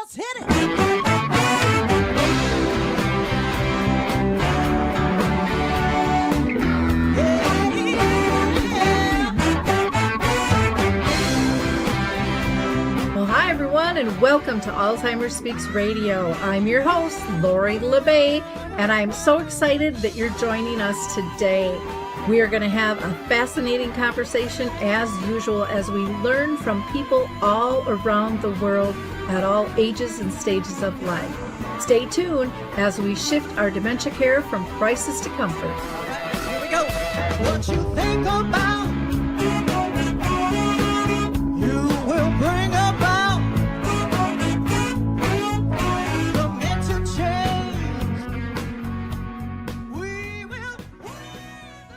Let's hit it. Well, hi, everyone, and welcome to Alzheimer Speaks Radio. I'm your host, Lori La Bey, and I'm so excited that you're joining us today. We are going to have a fascinating conversation as usual as we learn from people all around the world at all ages and stages of life. Stay tuned as we shift our dementia care from crisis to comfort. Here we go. What you think about, you will bring about the mental change. We will.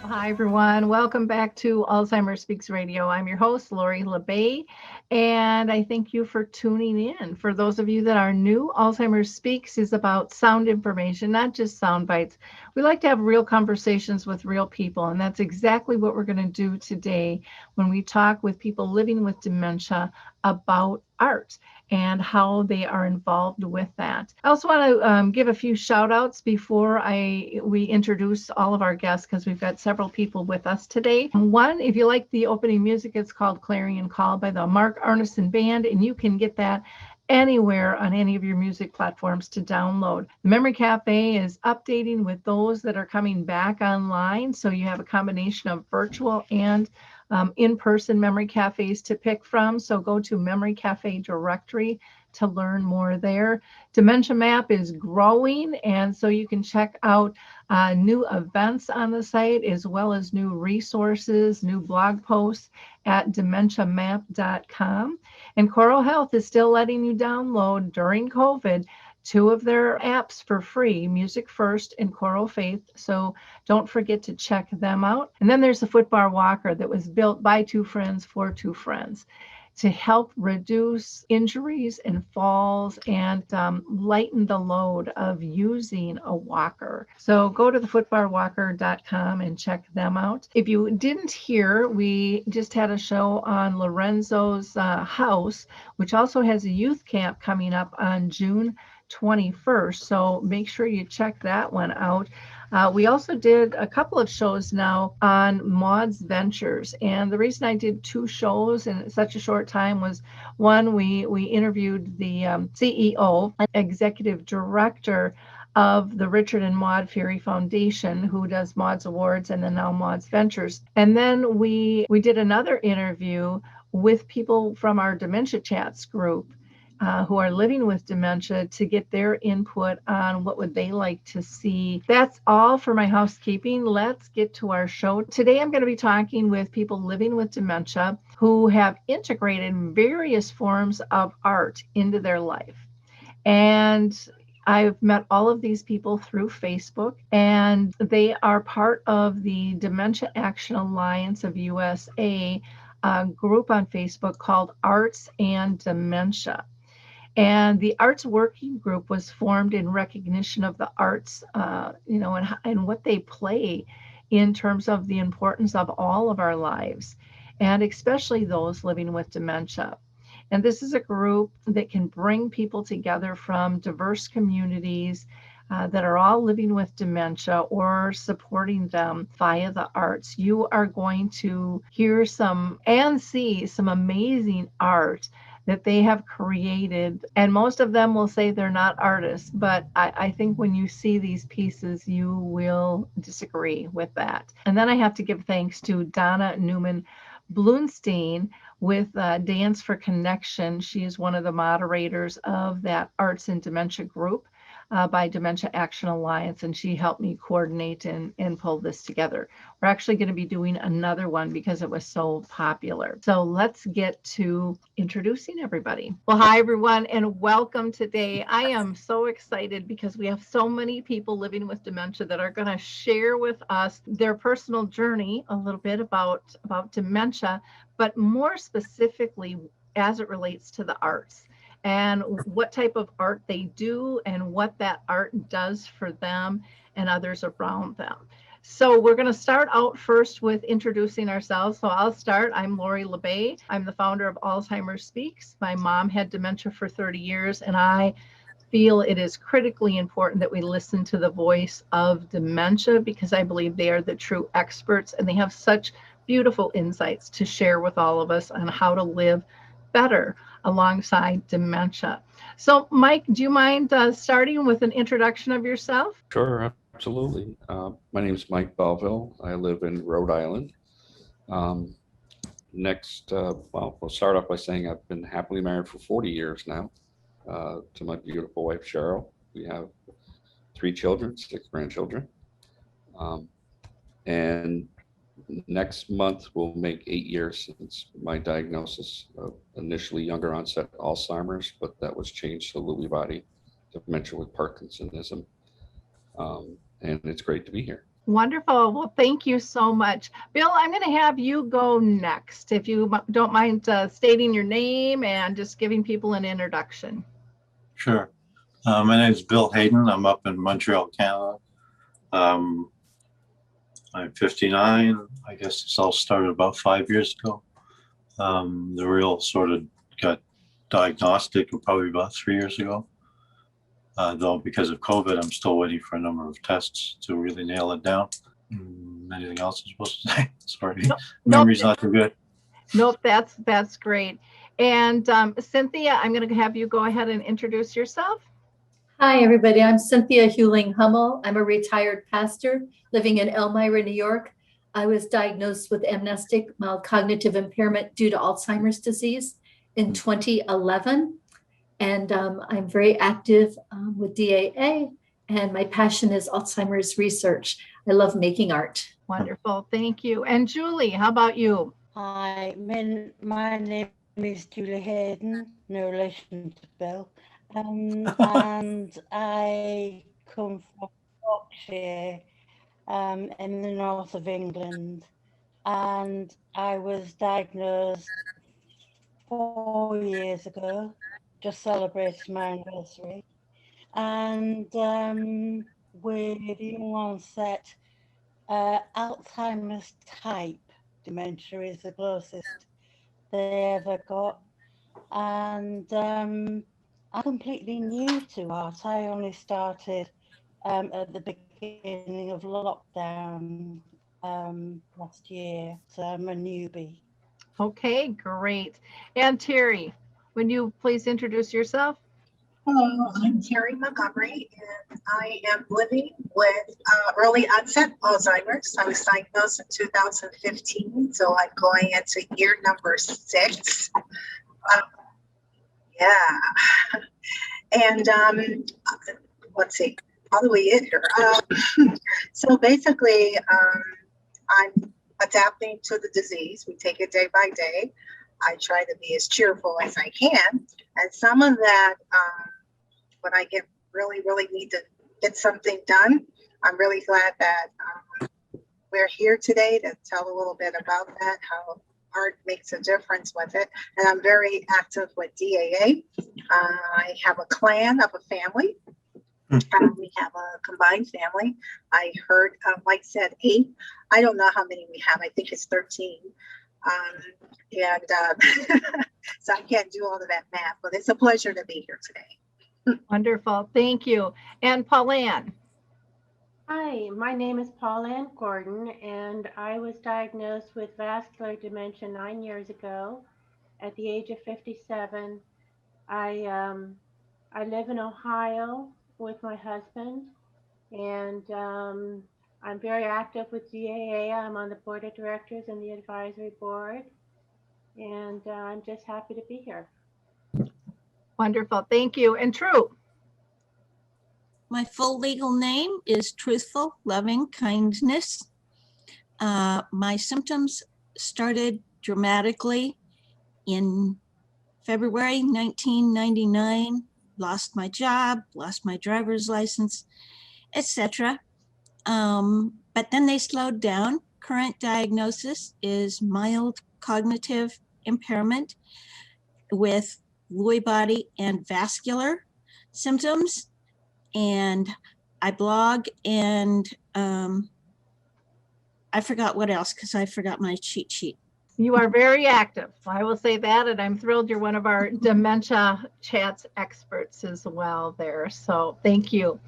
Hi, everyone. Welcome back to Alzheimer Speaks Radio. I'm your host, Lori La Bey, and I thank you for tuning in. For those of you that are new, Alzheimer Speaks is about sound information, not just sound bites. We like to have real conversations with real people, and that's exactly what we're going to do today when we talk with people living with dementia about art and how they are involved with that. I also want to give a few shout outs before we introduce all of our guests, because we've got several people with us today. One, if you like the opening music, it's called Clarion Call by the Mark Arneson Band, and you can get that anywhere on any of your music platforms to download. The Memory Cafe is updating with those that are coming back online, so you have a combination of virtual and in-person memory cafes to pick from. So go to Memory Cafe directory to learn more there. Dementia Map is growing, and so you can check out new events on the site, as well as new resources, new blog posts at dementiamap.com. And Coral Health is still letting you download during COVID 2 of their apps for free, Music First and Coral Faith. So don't forget to check them out. And then there's the footbar walker that was built by 2 friends for 2 friends to help reduce injuries and falls and lighten the load of using a walker. So go to thefootbarwalker.com and check them out. If you didn't hear, we just had a show on Lorenzo's house, which also has a youth camp coming up on June 21st. So make sure you check that one out. We also did a couple of shows now on Maud's Ventures. And the reason I did 2 shows in such a short time was, one, we interviewed the CEO and executive director of the Richard and Maud Fury Foundation, who does Maud's Awards and then now Maud's Ventures. And then we did another interview with people from our Dementia Chats group who are living with dementia to get their input on what would they like to see. That's all for my housekeeping. Let's get to our show. Today I'm going to be talking with people living with dementia who have integrated various forms of art into their life. And I've met all of these people through Facebook, and they are part of the Dementia Action Alliance of USA group on Facebook called Arts and Dementia. And the Arts Working Group was formed in recognition of the arts, and what they play in terms of the importance of all of our lives, and especially those living with dementia. And this is a group that can bring people together from diverse communities that are all living with dementia or supporting them via the arts. You are going to hear some and see some amazing art that they have created. And most of them will say they're not artists, but I think when you see these pieces, you will disagree with that. And then I have to give thanks to Donna Newman Blunstein with Dance for Connection. She is one of the moderators of that Arts and Dementia group by Dementia Action Alliance, and she helped me coordinate and pull this together. We're actually going to be doing another one because it was so popular. So let's get to introducing everybody. Well, hi, everyone, and welcome today. I am so excited because we have so many people living with dementia that are going to share with us their personal journey, a little bit about dementia, but more specifically as it relates to the arts, and what type of art they do and what that art does for them and others around them. So we're going to start out first with introducing ourselves. So I'll start. I'm Lori La Bey. I'm the founder of Alzheimer Speaks. My mom had dementia for 30 years, and I feel it is critically important that we listen to the voice of dementia because I believe they are the true experts and they have such beautiful insights to share with all of us on how to live better alongside dementia. So, Mike, do you mind starting with an introduction of yourself? Sure, absolutely. My name is Mike Belleville. I live in Rhode Island. Um, we'll start off by saying I've been happily married for 40 years now to my beautiful wife, Cheryl. We have 3 children, 6 grandchildren. Um, and next month will make 8 years since my diagnosis of initially younger onset Alzheimer's, but that was changed to Lewy body dementia with Parkinsonism. And it's great to be here. Wonderful. Well, thank you so much. Bill, I'm going to have you go next, if you don't mind stating your name and just giving people an introduction. Sure. My name is Bill Hayden. I'm up in Montreal, Canada. I'm 59. I guess this all started about 5 years ago. The real sort of got diagnostic probably about 3 years ago. Though because of COVID, I'm still waiting for a number of tests to really nail it down. Anything else I'm supposed to say? Sorry, memory's not too good. Nope, that's great. And Cynthia, I'm going to have you go ahead and introduce yourself. Hi, everybody. I'm Cynthia Hewling Hummel. I'm a retired pastor living in Elmira, New York. I was diagnosed with amnestic mild cognitive impairment due to Alzheimer's disease in 2011. And I'm very active with DAA, and my passion is Alzheimer's research. I love making art. Wonderful. Thank you. And Julie, how about you? Hi, my name is Julie Hayden, no relation to Bill. And I come from Yorkshire in the north of England. And I was diagnosed 4 years ago, just celebrated my anniversary. And with young onset, Alzheimer's type dementia is the closest they ever got. And I'm completely new to art. I only started at the beginning of lockdown last year, so I'm a newbie. Okay, great. And Terry, would you please introduce yourself? Hello, I'm Terry Montgomery, and I am living with early onset Alzheimer's. I was diagnosed in 2015, so I'm going into year number 6. Yeah, and let's see, how do we get here? So basically, I'm adapting to the disease. We take it day by day. I try to be as cheerful as I can, and some of that, when I really need to get something done, I'm really glad that we're here today to tell a little bit about that, how art makes a difference with it. And I'm very active with DAA. I have a clan of a family. We have a combined family. I heard Mike said 8. I don't know how many we have. I think it's 13. So I can't do all of that math, but it's a pleasure to be here today. Wonderful. Thank you. And Pauline. Hi, my name is Pauline Gordon, and I was diagnosed with vascular dementia 9 years ago at the age of 57. I live in Ohio with my husband, and I'm very active with DAA. I'm on the board of directors and the advisory board, and I'm just happy to be here. Wonderful. Thank you. And True. My full legal name is Truthful Loving Kindness. My symptoms started dramatically in February 1999, lost my job, lost my driver's license, etc. But then they slowed down. Current diagnosis is mild cognitive impairment with Lewy body and vascular symptoms. And I blog and I forgot what else because I forgot my cheat sheet. You are very active. I will say that, and I'm thrilled you're one of our dementia chats experts as well there. So thank you.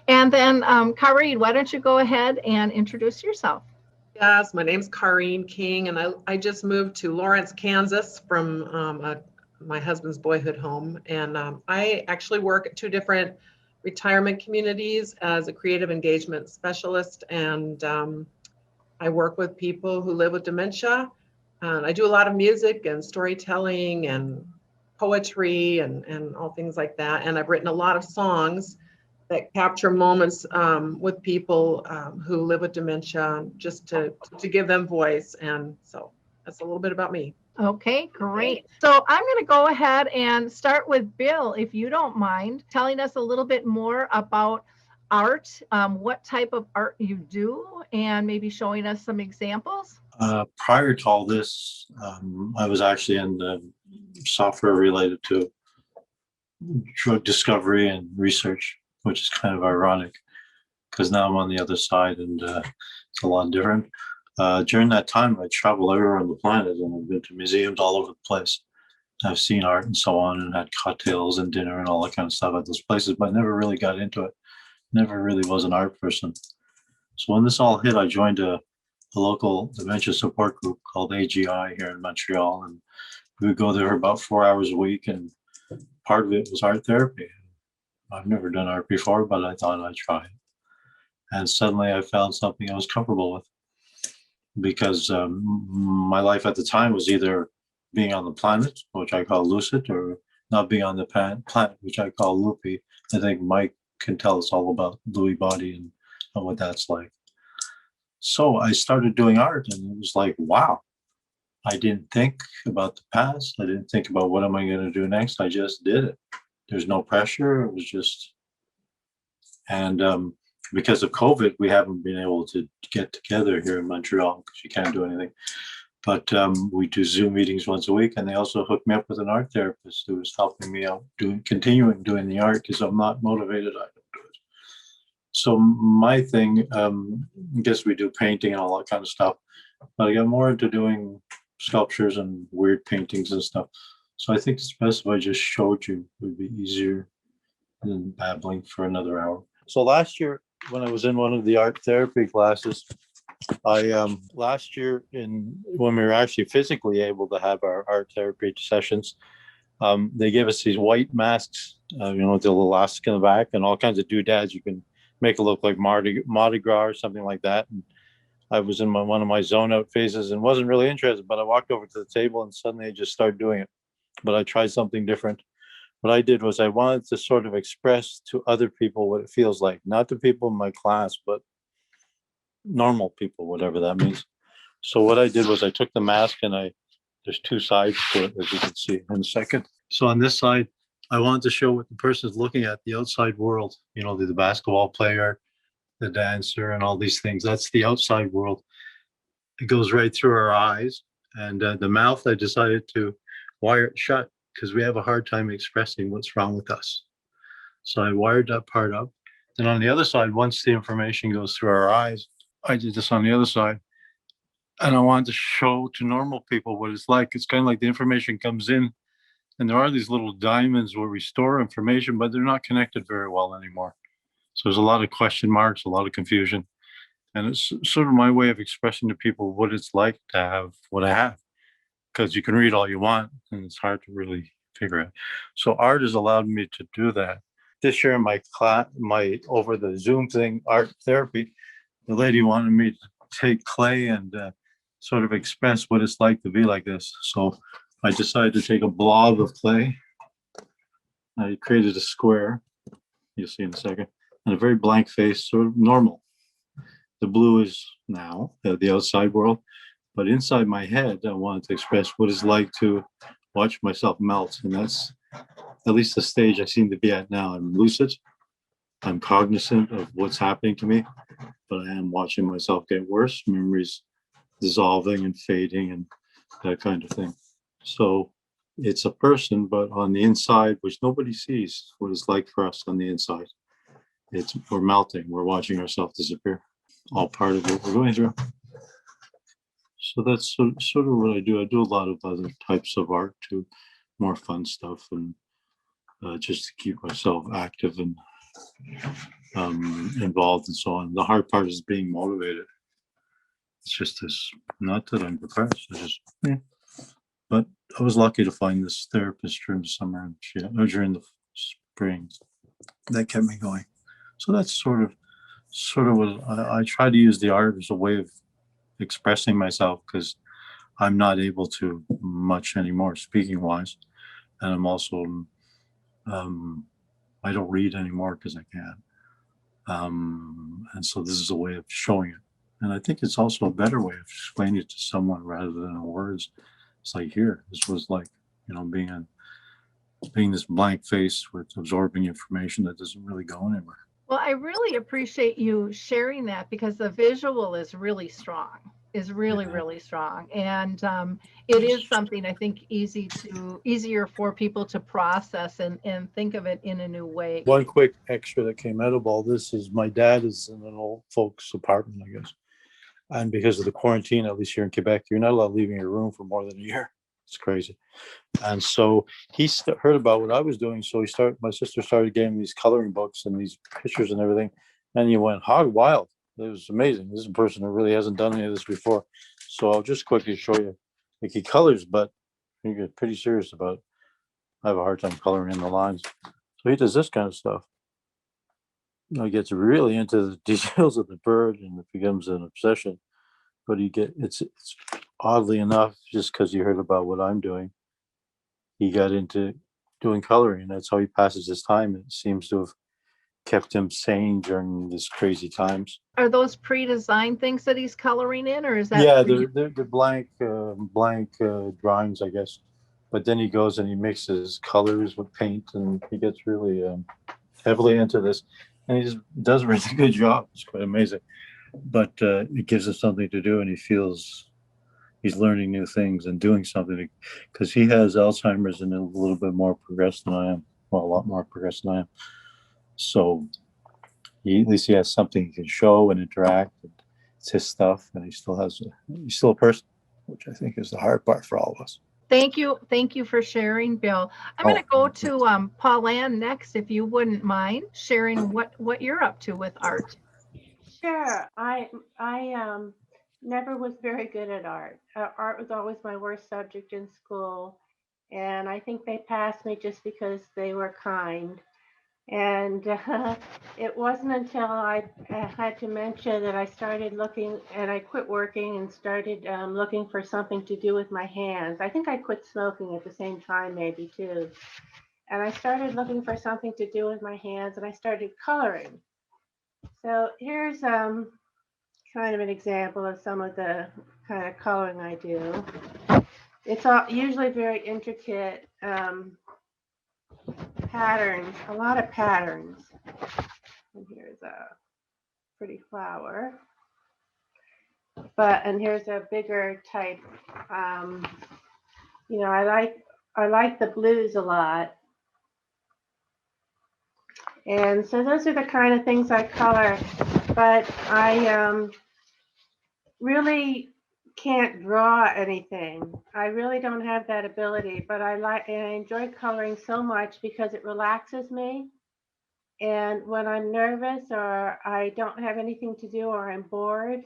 And then, Kareen, why don't you go ahead and introduce yourself? Yes, my name's Kareen King, and I just moved to Lawrence, Kansas from my husband's boyhood home. And I actually work at 2 different retirement communities as a creative engagement specialist. And I work with people who live with dementia. I do a lot of music and storytelling and poetry and all things like that. And I've written a lot of songs that capture moments with people who live with dementia, just to give them voice. And so that's a little bit about me. Okay, great. So I'm going to go ahead and start with Bill, if you don't mind telling us a little bit more about art, what type of art you do, and maybe showing us some examples. Prior to all this, I was actually in the software related to drug discovery and research, which is kind of ironic because now I'm on the other side and it's a lot different. During that time, I traveled everywhere on the planet and I've been to museums all over the place. I've seen art and so on and had cocktails and dinner and all that kind of stuff at those places, but I never really got into it. Never really was an art person. So when this all hit, I joined a local dementia support group called AGI here in Montreal. And we would go there for about 4 hours a week. And part of it was art therapy. I've never done art before, but I thought I'd try it. And suddenly I found something I was comfortable with because my life at the time was either being on the planet, which I call lucid, or not being on the planet, which I call loopy. I think Mike can tell us all about Lewy body and what that's like. So I started doing art and it was like, wow, I didn't think about the past. I didn't think about what am I going to do next. I just did it. There's no pressure. It was just, and because of COVID, we haven't been able to get together here in Montreal because you can't do anything. But we do Zoom meetings once a week, and they also hooked me up with an art therapist who is helping me out continuing doing the art because I'm not motivated. I don't do it. So my thing, I guess we do painting and all that kind of stuff, but I got more into doing sculptures and weird paintings and stuff. So I think it's best if I just showed you. It would be easier than babbling for another hour. So last year, when I was in one of the art therapy classes, last year when we were actually physically able to have our art therapy sessions, they gave us these white masks, with the little elastic in the back and all kinds of doodads. You can make it look like Mardi Gras or something like that. And I was in one of my zone out phases and wasn't really interested, but I walked over to the table and suddenly I just started doing it. But I tried something different. What I did was I wanted to sort of express to other people what it feels like, not the people in my class, but normal people, whatever that means. So what I did was I took the mask and there's 2 sides to it, as you can see in a second. So on this side, I wanted to show what the person is looking at, the outside world, the basketball player, the dancer, and all these things. That's the outside world. It goes right through our eyes. And the mouth, I decided to wire it shut because we have a hard time expressing what's wrong with us. So I wired that part up. Then on the other side, once the information goes through our eyes, I did this on the other side. And I wanted to show to normal people what it's like. It's kind of like the information comes in and there are these little diamonds where we store information, but they're not connected very well anymore. So there's a lot of question marks, a lot of confusion. And it's sort of my way of expressing to people what it's like to have what I have. Because you can read all you want and it's hard to really figure out. So art has allowed me to do that. This year in my class, over the Zoom thing, art therapy, the lady wanted me to take clay and sort of express what it's like to be like this. So I decided to take a blob of clay. I created a square, you'll see in a second, and a very blank face, sort of normal. The blue is now the outside world, but inside my head, I wanted to express what it's like to watch myself melt. And that's at least the stage I seem to be at now. I'm lucid. I'm cognizant of what's happening to me, but I am watching myself get worse, memories dissolving and fading and that kind of thing. So it's a person, but on the inside, which nobody sees what it's like for us on the inside. We're melting. We're watching ourselves disappear. All part of what we're going through. So that's sort of what I do. I do a lot of other types of art too, more fun stuff, and just to keep myself active and involved and so on. The hard part is being motivated. It's just this, not that I'm depressed, I just, yeah. But I was lucky to find this therapist during the summer and during the spring. That kept me going. So that's sort of what I try to use the art as a way of expressing myself, because I'm not able to much anymore speaking wise. And I'm also, I don't read anymore because I can't. And so this is a way of showing it. And I think it's also a better way of explaining it to someone rather than in words. It's like, here, this was like, being this blank face with absorbing information that doesn't really go anywhere. Well, I really appreciate you sharing that, because the visual is really strong, really strong. And it is something I think easier for people to process and think of it in a new way. One quick extra that came out of all this is my dad is in an old folks apartment, I guess. And because of the quarantine, at least here in Quebec, you're not allowed leaving your room for more than a year. It's crazy. And so he heard about what I was doing. So my sister started getting these coloring books and these pictures and everything. And he went hog wild. It was amazing. This is a person who really hasn't done any of this before. So I'll just quickly show you. Like, he colors, but you get pretty serious about it. I have a hard time coloring in the lines. So he does this kind of stuff. He gets really into the details of the bird, and it becomes an obsession. But it's oddly enough, just because you heard about what I'm doing, he got into doing coloring. That's how he passes his time. It seems to have kept him sane during these crazy times. Are those pre-designed things that he's coloring in, or is that? Yeah, they're blank drawings, I guess. But then he goes and he mixes colors with paint, and he gets really heavily into this, and he just does a really good job. It's quite amazing. But it gives him something to do, and he feels he's learning new things and doing something, because he has Alzheimer's and a little bit more progressed than I am. Well, a lot more progressed than I am. So at least he has something he can show and interact. And it's his stuff, and he's still a person, which I think is the hard part for all of us. Thank you for sharing, Bill. I'm going to go to Pauline next, if you wouldn't mind sharing what you're up to with art. Sure. I never was very good at art. Art was always my worst subject in school, and I think they passed me just because they were kind. And it wasn't until I had dementia that I started looking, and I quit working and started looking for something to do with my hands. I think I quit smoking at the same time, maybe too. And I started looking for something to do with my hands, and I started coloring. So here's kind of an example of some of the kind of coloring I do. It's usually very intricate patterns, a lot of patterns. And here's a pretty flower. And here's a bigger type. I like the blues a lot. And so those are the kind of things I color, but I really can't draw anything. I really don't have that ability, but I enjoy coloring so much because it relaxes me. And when I'm nervous or I don't have anything to do or I'm bored,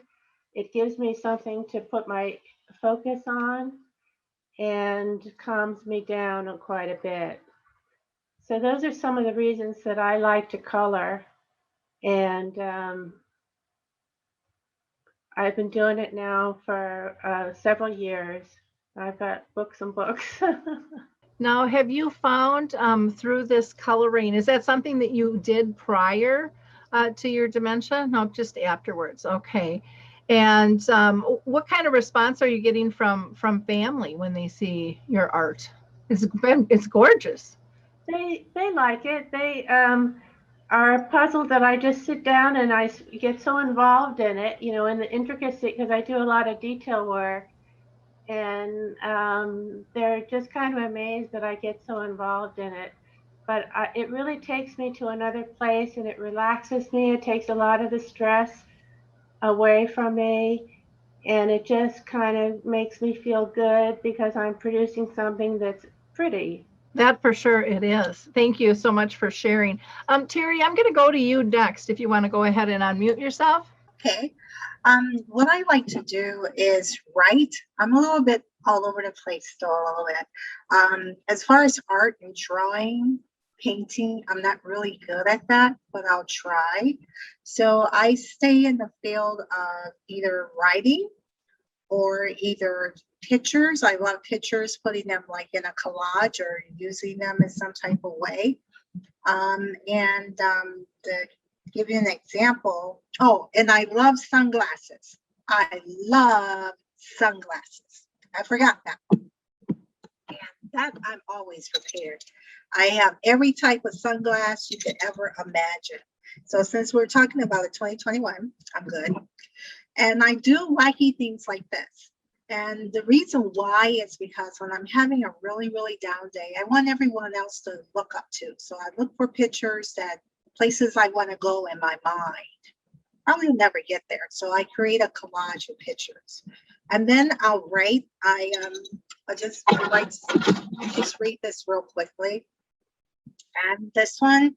it gives me something to put my focus on and calms me down quite a bit. So those are some of the reasons that I like to color. And I've been doing it now for several years. I've got books and books. Now, have you found through this coloring, is that something that you did prior to your dementia? No, just afterwards. Okay. And what kind of response are you getting from family when they see your art? It's gorgeous. They like it. They are puzzled that I just sit down and I get so involved in it, in the intricacy, because I do a lot of detail work. And they're just kind of amazed that I get so involved in it. But it really takes me to another place, and it relaxes me. It takes a lot of the stress away from me. And it just kind of makes me feel good because I'm producing something that's pretty. That for sure it is. Thank you so much for sharing. Terry, I'm going to go to you next if you want to go ahead and unmute yourself. Okay. What I like to do is write. I'm a little bit all over the place still a little bit. As far as art and drawing, painting, I'm not really good at that, but I'll try. So I stay in the field of either writing or either pictures. I love pictures, putting them like in a collage or using them in some type of way. To give you an example, oh, and I love sunglasses. I love sunglasses. I forgot that. And that I'm always prepared. I have every type of sunglass you could ever imagine. So since we're talking about it, 2021, I'm good. And I do wacky things like this. And the reason why is because when I'm having a really, really down day, I want everyone else to look up to. So I look for pictres that places I want to go in my mind. Probably never get there. So I create a collage of pictures. And then I'll write. I'll just read this real quickly. And this one,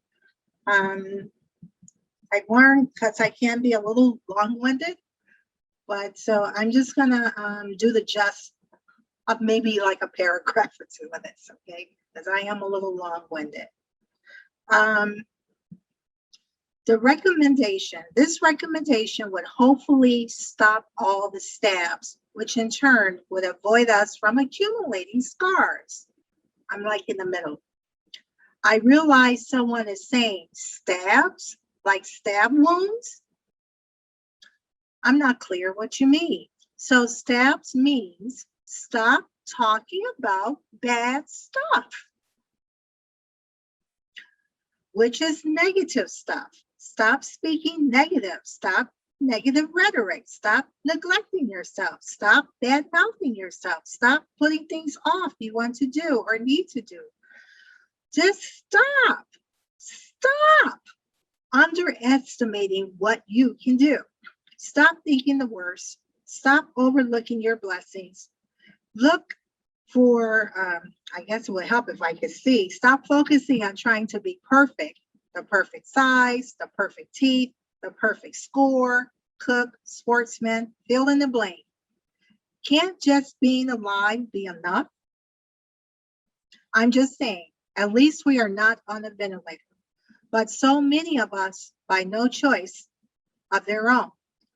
I learned because I can be a little long-winded. But so I'm just gonna do the gist of maybe like a paragraph or two of this, okay? Because I am a little long-winded. This recommendation would hopefully stop all the stabs, which in turn would avoid us from accumulating scars. I'm like in the middle. I realize someone is saying stabs, like stab wounds. I'm not clear what you mean. So stabs means stop talking about bad stuff, which is negative stuff. Stop speaking negative. Stop negative rhetoric. Stop neglecting yourself. Stop bad-mouthing yourself. Stop putting things off you want to do or need to do. Just stop. Stop underestimating what you can do. Stop thinking the worst. Stop overlooking your blessings. Look for, I guess it would help if I could see. Stop focusing on trying to be perfect. The perfect size, the perfect teeth, the perfect score, cook, sportsman, fill in the blank. Can't just being alive be enough? I'm just saying, at least we are not on a ventilator. But so many of us, by no choice of their own.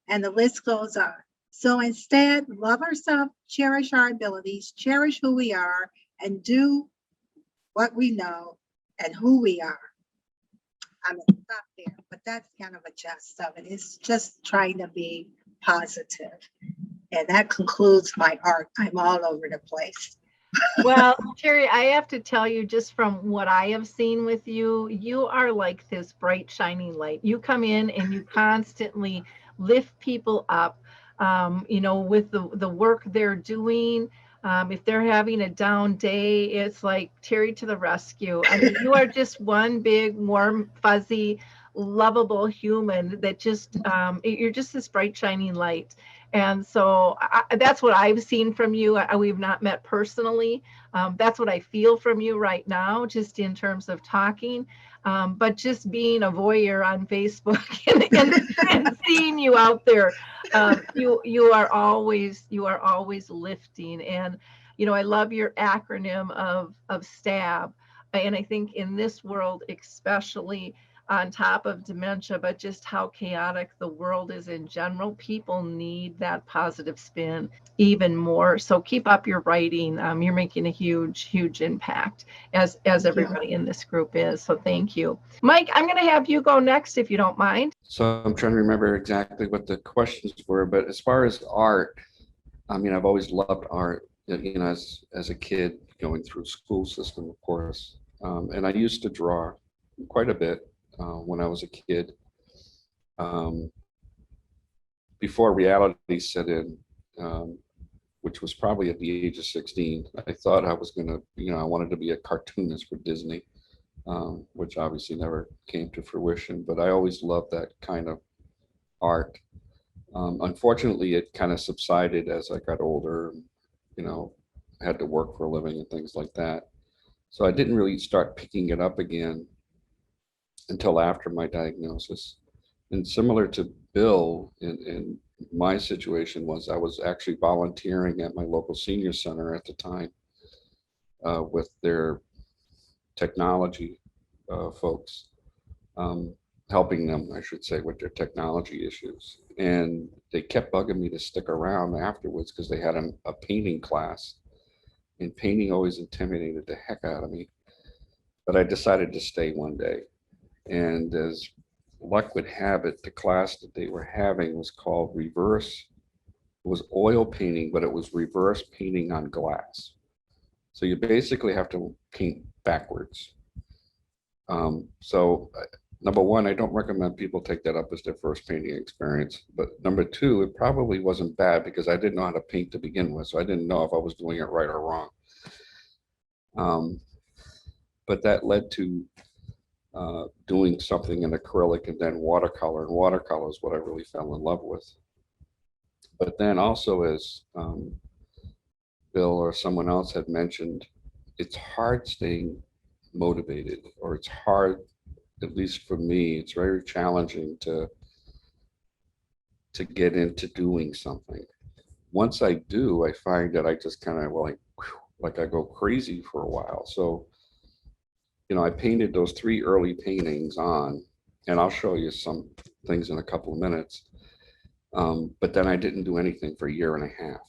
And the list goes on. So instead, love ourselves, cherish our abilities, cherish who we are, and do what we know and who we are. I'm going to stop there, but that's kind of a gist of it. It's just trying to be positive. And that concludes my art. I'm all over the place. Well, Terry, I have to tell you, just from what I have seen with you, you are like this bright, shining light. You come in and you constantly lift people up, with the work they're doing. If they're having a down day, it's like Terry to the rescue. I mean, you are just one big, warm, fuzzy, lovable human that just, you're just this bright, shining light. And so that's what I've seen from you. We've not met personally. That's what I feel from you right now, just in terms of talking. But just being a voyeur on Facebook and seeing you out there, you are always lifting. And I love your acronym of STAB. And I think in this world, especially on top of dementia, but just how chaotic the world is in general, people need that positive spin even more. So keep up your writing. You're making a huge, huge impact, as everybody in this group is. So thank you. Mike, I'm going to have you go next, if you don't mind. So I'm trying to remember exactly what the questions were, but as far as art, I mean, I've always loved art, as a kid going through school system, of course. And I used to draw quite a bit when I was a kid. Before reality set in, which was probably at the age of 16, I thought I was gonna, I wanted to be a cartoonist for Disney, which obviously never came to fruition, but I always loved that kind of art. Unfortunately, it kind of subsided as I got older, you know, had to work for a living and things like that. So I didn't really start picking it up again until after my diagnosis. And similar to Bill, in my situation was I was actually volunteering at my local senior center at the time with their technology folks, helping them, I should say, with their technology issues. And they kept bugging me to stick around afterwards because they had a painting class, and painting always intimidated the heck out of me. But I decided to stay one day. And as luck would have it, the class that they were having was called reverse, it was oil painting, but it was reverse painting on glass. So you basically have to paint backwards. Number one, I don't recommend people take that up as their first painting experience. But number two, it probably wasn't bad because I didn't know how to paint to begin with. So I didn't know if I was doing it right or wrong. But that led to doing something in acrylic and then watercolor. And watercolor is what I really fell in love with. But then also, as Bill or someone else had mentioned, it's hard staying motivated, or it's hard, at least for me, it's very challenging to get into doing something. Once I do, I find that I just kind of like I go crazy for a while. So, you know, I painted those 3 early paintings on, and I'll show you some things in a couple of minutes. But then I didn't do anything for a year and a half.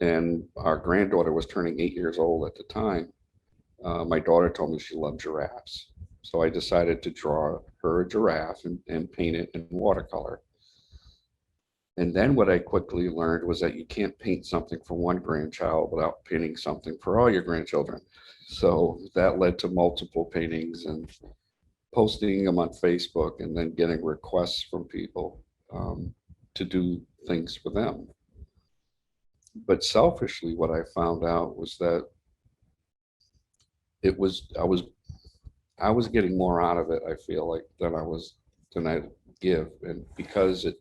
And our granddaughter was turning 8 years old at the time. My daughter told me she loved giraffes. So I decided to draw her a giraffe and paint it in watercolor. And then what I quickly learned was that you can't paint something for one grandchild without painting something for all your grandchildren. So that led to multiple paintings and posting them on Facebook, and then getting requests from people to do things for them. But selfishly, what I found out was that I was getting more out of it, I feel like, than I give. And because it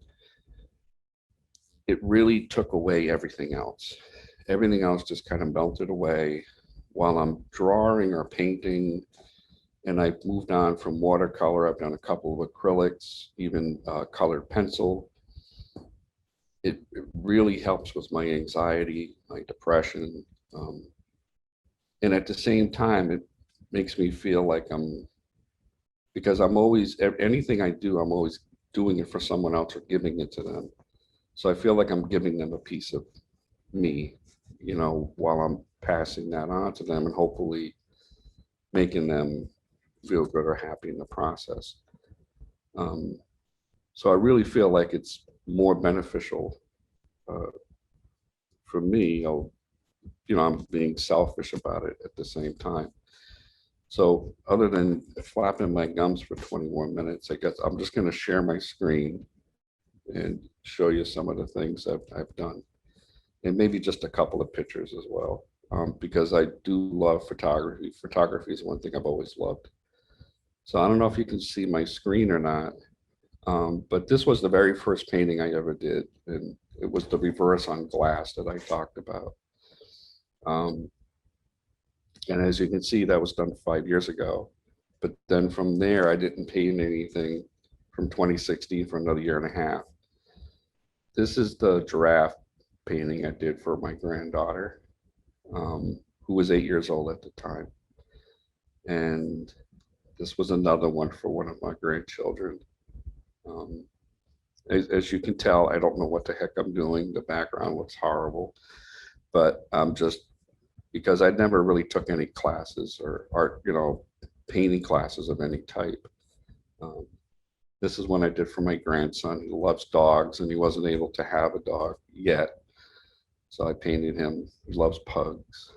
really took away everything else. Everything else just kind of melted away while I'm drawing or painting. And I've moved on from watercolor. I've done a couple of acrylics, even colored pencil. It really helps with my anxiety, my depression. And at the same time, it makes me feel like because I'm always, anything I do, I'm always doing it for someone else or giving it to them. So I feel like I'm giving them a piece of me, you know, while I'm passing that on to them and hopefully making them feel good or happy in the process. So I really feel like it's more beneficial for me. You know, I'm being selfish about it at the same time. So other than flapping my gums for 21 minutes, I guess I'm just going to share my screen and show you some of the things I've done, and maybe just a couple of pictures as well, because I do love photography. Photography is one thing I've always loved. So I don't know if you can see my screen or not, but this was the very first painting I ever did, and it was the reverse on glass that I talked about. And as you can see, that was done 5 years ago. But then from there, I didn't paint anything from 2016 for another year and a half. This is the giraffe painting I did for my granddaughter, who was 8 years old at the time. And this was another one for one of my grandchildren. As you can tell, I don't know what the heck I'm doing. The background looks horrible, but I'm just, because I never really took any classes or art, you know, painting classes of any type. This is one I did for my grandson. He loves dogs and he wasn't able to have a dog yet. So I painted him. He loves pugs.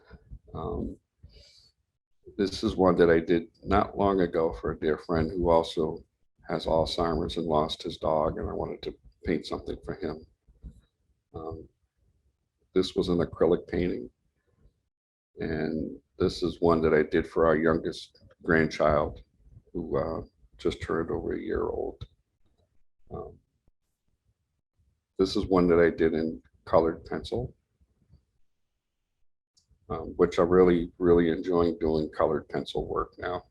This is one that I did not long ago for a dear friend who also has Alzheimer's and lost his dog, and I wanted to paint something for him. This was an acrylic painting. And this is one that I did for our youngest grandchild, who just turned over a year old. This is one that I did in colored pencil, which I'm really enjoying doing colored pencil work now.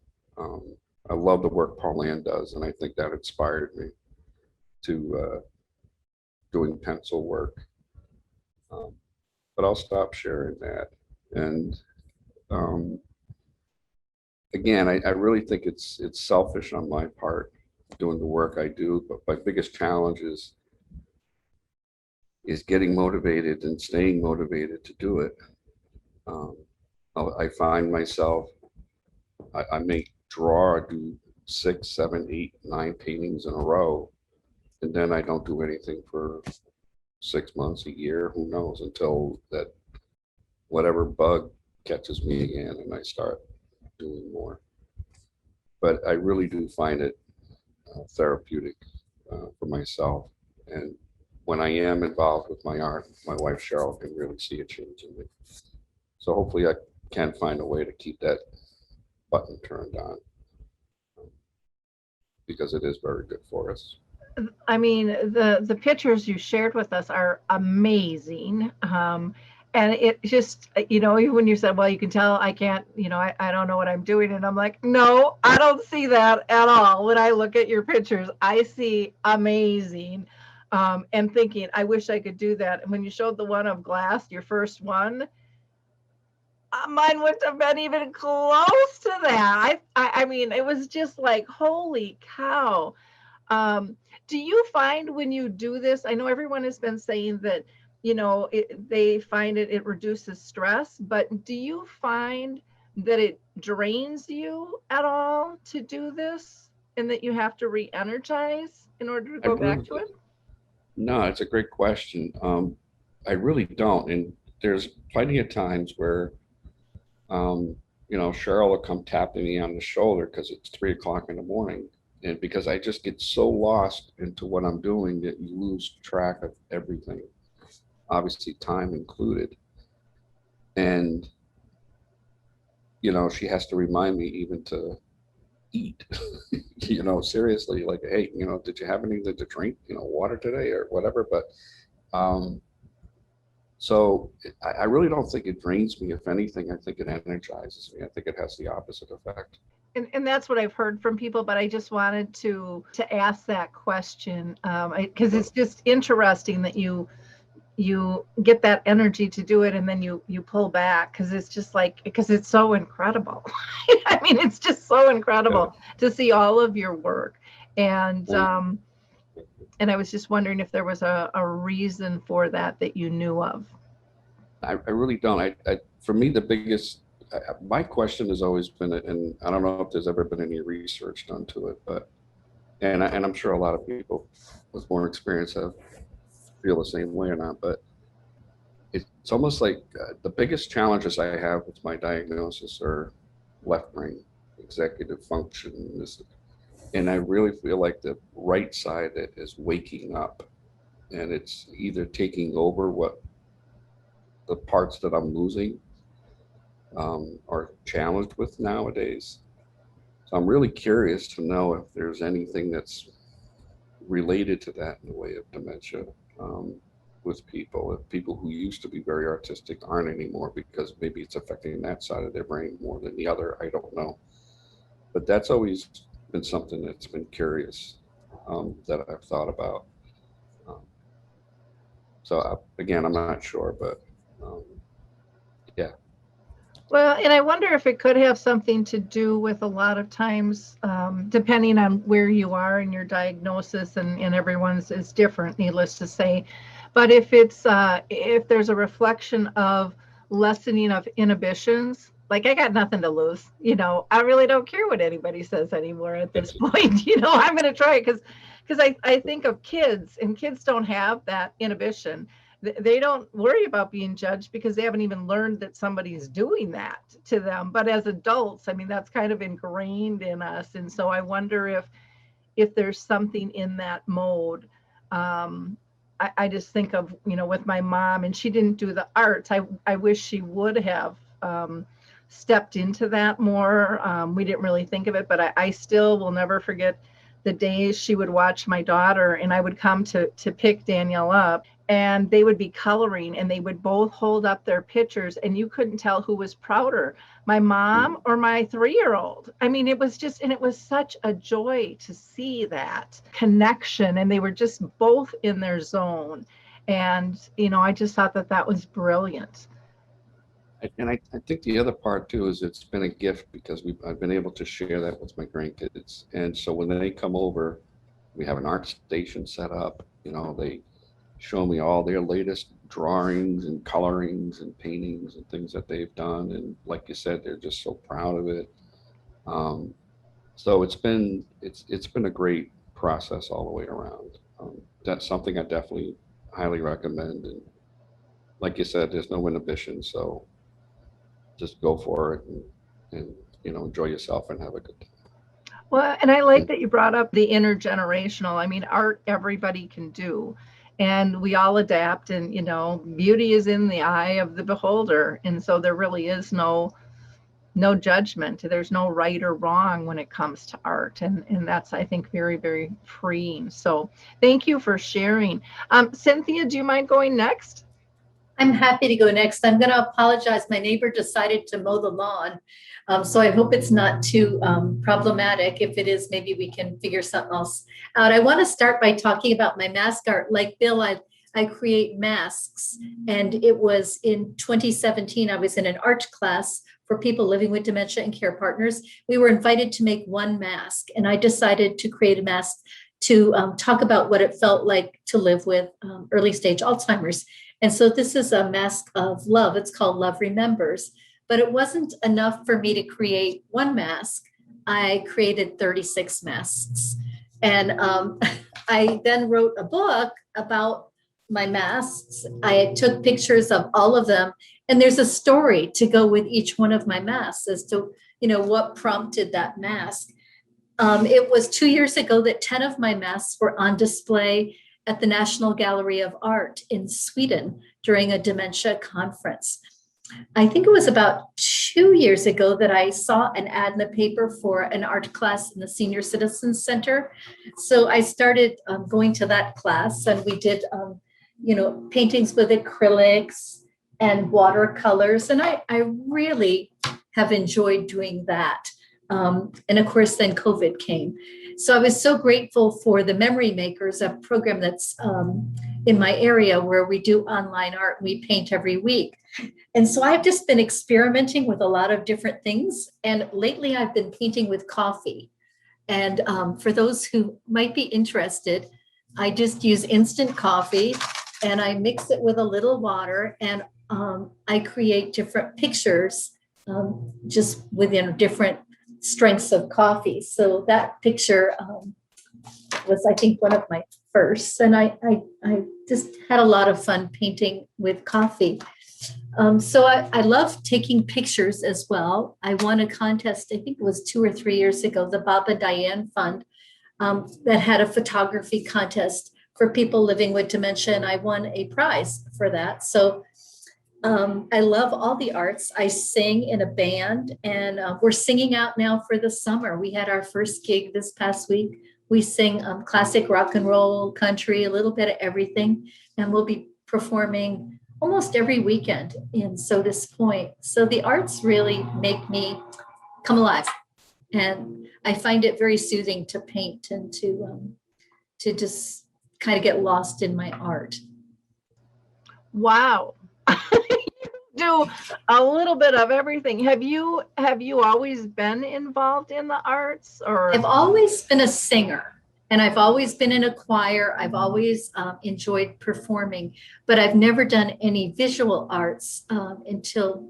I love the work Pauline does, and I think that inspired me to doing pencil work. But I'll stop sharing that. And again, I really think it's selfish on my part doing the work I do, but my biggest challenge is getting motivated and staying motivated to do it. I find myself, I may do 6, 7, 8, 9 paintings in a row, and then I don't do anything for 6 months, a year, who knows, until that whatever bug catches me again and I start doing more. But I really do find it therapeutic for myself. And when I am involved with my art, my wife Cheryl can really see a change in me. So hopefully I can find a way to keep that button turned on, because it is very good for us. I mean, the pictures you shared with us are amazing. And it just, even when you said, well, you can tell I can't, I don't know what I'm doing. And I'm like, no, I don't see that at all. When I look at your pictures, I see amazing. And thinking, I wish I could do that. And when you showed the one of glass, your first one, mine wouldn't have been even close to that. I mean, it was just like, holy cow. Do you find when you do this, I know everyone has been saying that, they find it reduces stress, but do you find that it drains you at all to do this, and that you have to re-energize in order to go back to it? No, it's a great question. I really don't. And there's plenty of times where, Cheryl will come tapping me on the shoulder because it's 3 o'clock in the morning. And because I just get so lost into what I'm doing that you lose track of everything, obviously time included. And, she has to remind me even to eat, seriously, like, hey, did you have anything to drink, water today or whatever? But so I really don't think it drains me. If anything, I think it energizes me. I think it has the opposite effect. And that's what I've heard from people, but I just wanted to ask that question, because it's just interesting that you get that energy to do it, and then you pull back, because it's just because it's so incredible. I mean, it's just so incredible to see all of your work. And I was just wondering if there was a reason for that you knew of. I really don't. For me, the biggest, my question has always been, and I don't know if there's ever been any research done to it, but, and I'm sure a lot of people with more experience feel the same way or not, but it's almost like the biggest challenges I have with my diagnosis are left brain executive function. And I really feel like the right side that is waking up, and it's either taking over what the parts that I'm losing are challenged with nowadays. So I'm really curious to know if there's anything that's related to that in the way of dementia with people. If people who used to be very artistic aren't anymore, because maybe it's affecting that side of their brain more than the other. I don't know. But that's always been something that's been curious that I've thought about. Again, I'm not sure, but yeah. Well, and I wonder if it could have something to do with, a lot of times, depending on where you are in your diagnosis, and everyone's is different, needless to say. But if there's a reflection of lessening of inhibitions, like, I got nothing to lose, I really don't care what anybody says anymore at this point. I'm going to try it, because I think of kids, and kids don't have that inhibition. They don't worry about being judged because they haven't even learned that somebody's doing that to them. But as adults, I mean, that's kind of ingrained in us. And so I wonder if there's something in that mode. I just think of, with my mom, and she didn't do the arts. I wish she would have stepped into that more. We didn't really think of it, but I still will never forget the days she would watch my daughter and I would come to pick Danielle up, and they would be coloring and they would both hold up their pictures and you couldn't tell who was prouder, my mom or my 3-year-old. I mean, it was such a joy to see that connection, and they were just both in their zone. And, I just thought that was brilliant. And I think the other part too is it's been a gift because I've been able to share that with my grandkids. And so when they come over, we have an art station set up. They show me all their latest drawings and colorings and paintings and things that they've done. And like you said, they're just so proud of it. So it's been a great process all the way around. That's something I definitely highly recommend. And like you said, there's no inhibition. So just go for it and enjoy yourself and have a good time. Well, and I like that you brought up the intergenerational. I mean, art everybody can do, and we all adapt, and beauty is in the eye of the beholder. And so there really is no judgment. There's no right or wrong when it comes to art. And that's, I think, very, very freeing. So thank you for sharing. Cynthia, do you mind going next? I'm happy to go next. I'm going to apologize. My neighbor decided to mow the lawn. So I hope it's not too problematic. If it is, maybe we can figure something else out. I want to start by talking about my mask art. Like Bill, I create masks. And it was in 2017, I was in an art class for people living with dementia and care partners. We were invited to make one mask. And I decided to create a mask to talk about what it felt like to live with early stage Alzheimer's. And so this is a mask of love. It's called Love Remembers. But it wasn't enough for me to create one mask. I created 36 masks. And I then wrote a book about my masks. I took pictures of all of them. And there's a story to go with each one of my masks as to, what prompted that mask. It was 2 years ago that 10 of my masks were on display at the National Gallery of Art in Sweden during a dementia conference. I think it was about 2 years ago that I saw an ad in the paper for an art class in the Senior Citizens Center. So I started going to that class, and we did, paintings with acrylics and watercolors. And I really have enjoyed doing that. And of course, then COVID came. So I was so grateful for the Memory Makers, a program that's in my area where we do online art. We paint every week. And so I've just been experimenting with a lot of different things. And lately I've been painting with coffee. And for those who might be interested, I just use instant coffee and I mix it with a little water, and I create different pictures just within different strengths of coffee. So that picture was, I think, one of my first, and I just had a lot of fun painting with coffee. So I love taking pictures as well. I won a contest, I think it was 2 or 3 years ago, the Baba Diane Fund, that had a photography contest for people living with dementia, and I won a prize for that. So I love all the arts. I sing in a band, and we're singing out now for the summer. We had our first gig this past week. We sing classic rock and roll, country, a little bit of everything, and we'll be performing almost every weekend in Sodas Point. So the arts really make me come alive, and I find it very soothing to paint and to just kind of get lost in my art. Wow. Do a little bit of everything. Have you always been involved in the arts, or? I've always been a singer, and I've always been in a choir. I've always enjoyed performing, but I've never done any visual arts until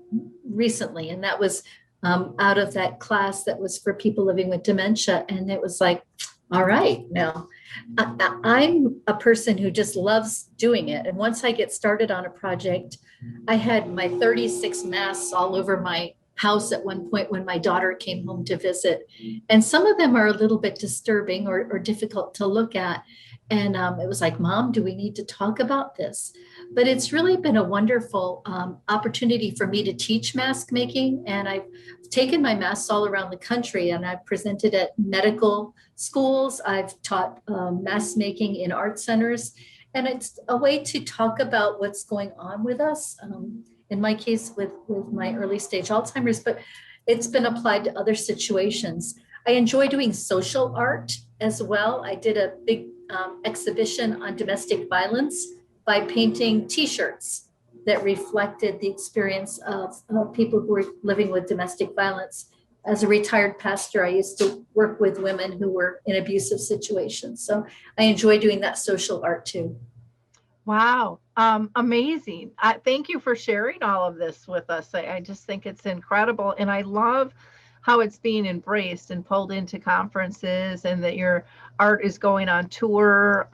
recently. And that was out of that class that was for people living with dementia. And it was like, all right, now I'm a person who just loves doing it. And once I get started on a project, I had my 36 masks all over my house at one point when my daughter came home to visit. And some of them are a little bit disturbing or difficult to look at. And it was like, Mom, do we need to talk about this? But it's really been a wonderful opportunity for me to teach mask making. And I've taken my masks all around the country, and I've presented at medical schools. I've taught mask making in art centers. And it's a way to talk about what's going on with us. In my case, with my early stage Alzheimer's, but it's been applied to other situations. I enjoy doing social art as well. I did a big exhibition on domestic violence by painting T-shirts that reflected the experience of people who were living with domestic violence. As a retired pastor, I used to work with women who were in abusive situations. So I enjoy doing that social art too. Wow. Amazing. Thank you for sharing all of this with us. I just think it's incredible. And I love how it's being embraced and pulled into conferences, and that your art is going on tour.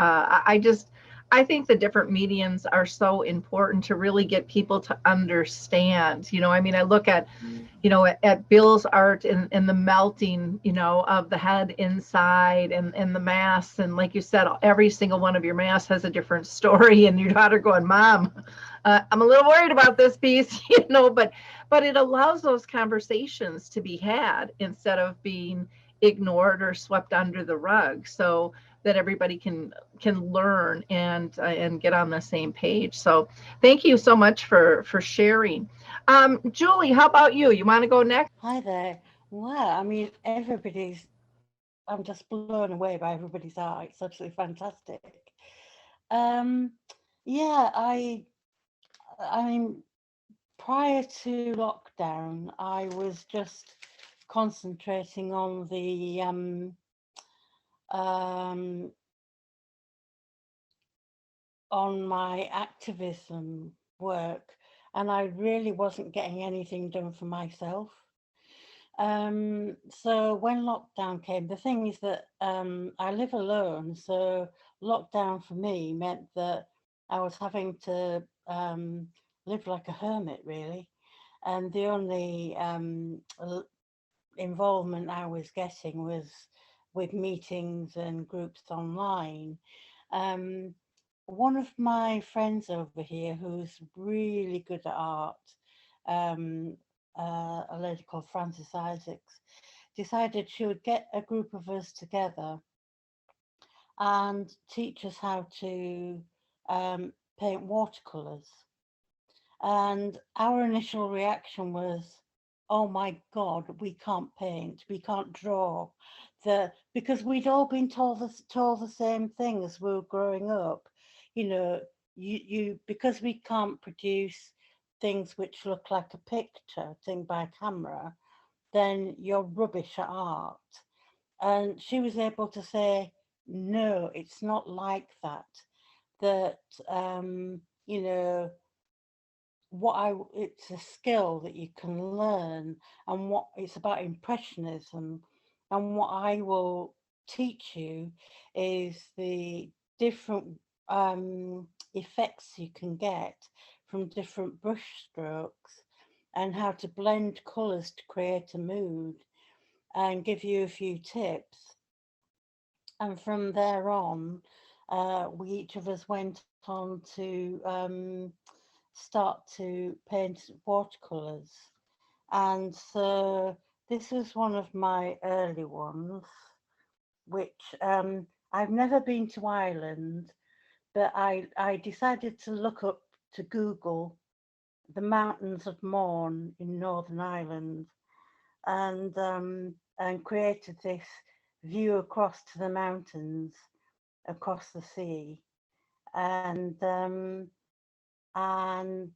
I think the different mediums are so important to really get people to understand. I mean, I look at, at Bill's art and the melting, of the head inside and the masks. And like you said, every single one of your masks has a different story, and your daughter going, Mom, I'm a little worried about this piece, but it allows those conversations to be had instead of being ignored or swept under the rug, so that everybody can learn and get on the same page. So thank you so much for sharing. Julie, how about you? You want to go next? Hi there. Wow, I mean, I'm just blown away by everybody's art. It's absolutely fantastic. Yeah, I mean, prior to lockdown, I was just concentrating on the on my activism work, and I really wasn't getting anything done for myself. So when lockdown came, the thing is that I live alone, so lockdown for me meant that I was having to live like a hermit, really. And the only involvement I was getting was with meetings and groups online. One of my friends over here who's really good at art, a lady called Frances Isaacs, decided she would get a group of us together and teach us how to paint watercolors. And our initial reaction was, oh my God, we can't paint, we can't draw. Because we'd all been told the same thing as we were growing up. Because we can't produce things which look like a picture thing by camera, then you're rubbish at art. And she was able to say, no, it's not like that. That, it's a skill that you can learn, and what it's about impressionism. And what I will teach you is the different effects you can get from different brush strokes, and how to blend colors to create a mood, and give you a few tips. And from there on, we each of us went on to start to paint watercolors. And so this was one of my early ones, which I've never been to Ireland, but I decided to look up to Google the mountains of Mourne in Northern Ireland, and created this view across to the mountains, across the sea. And I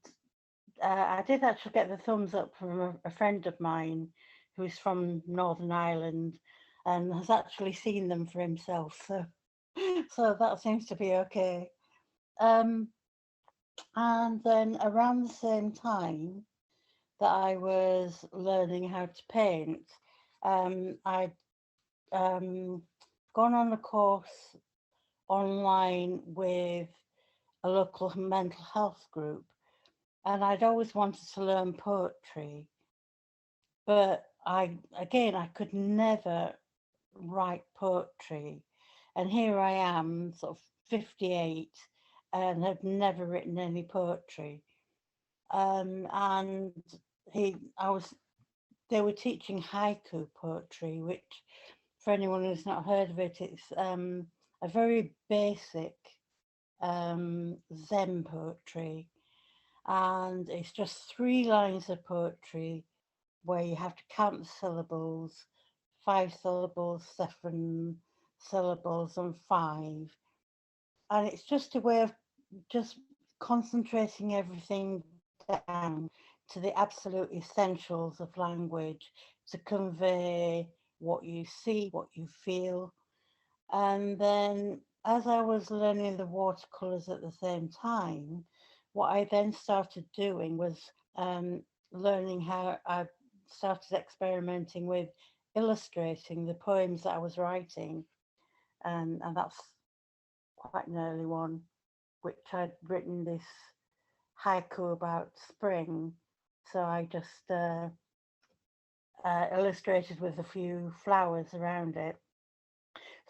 did actually get the thumbs up from a friend of mine who's from Northern Ireland and has actually seen them for himself. So that seems to be okay. And then around the same time that I was learning how to paint, I'd gone on a course online with a local mental health group. And I'd always wanted to learn poetry. but I could never write poetry. And here I am, sort of 58, and have never written any poetry. And they were teaching haiku poetry, which, for anyone who's not heard of it, it's a very basic Zen poetry. And it's just 3 lines of poetry where you have to count the syllables, 5 syllables, 7 syllables, and 5. And it's just a way of just concentrating everything down to the absolute essentials of language to convey what you see, what you feel. And then as I was learning the watercolors at the same time, what I then started doing was learning how I started experimenting with illustrating the poems that I was writing. And that's quite an early one, which I'd written this haiku about spring. So I just illustrated with a few flowers around it,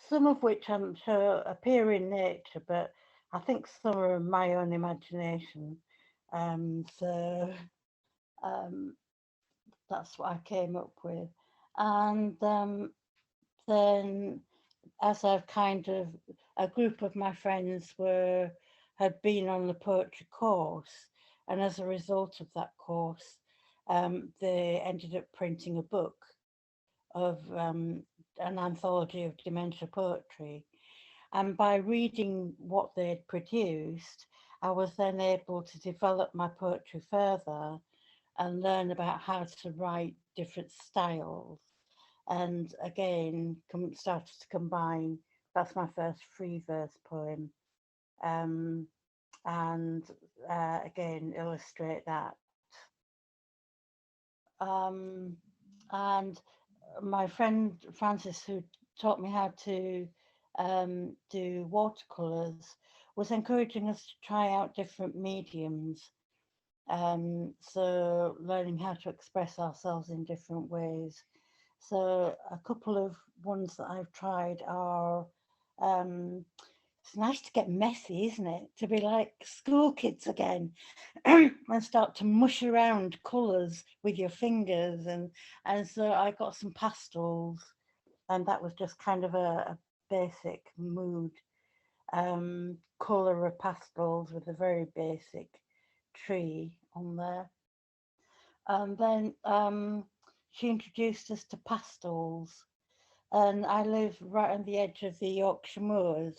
some of which I'm sure appear in nature, but I think some are my own imagination. So that's what I came up with. And then as I've a group of my friends had been on the poetry course, and as a result of that course, they ended up printing a book of an anthology of dementia poetry. And by reading what they'd produced, I was then able to develop my poetry further and learn about how to write different styles. And again, started to combine, that's my first free verse poem. And again, illustrate that. And my friend Francis, who taught me how to do watercolors, was encouraging us to try out different mediums. So learning how to express ourselves in different ways. So a couple of ones that I've tried are, it's nice to get messy, isn't it? To be like school kids again and start to mush around colours with your fingers. And so I got some pastels, and that was just kind of a basic mood colour of pastels with a very basic tree on there. And then she introduced us to pastels, and I live right on the edge of the Yorkshire Moors,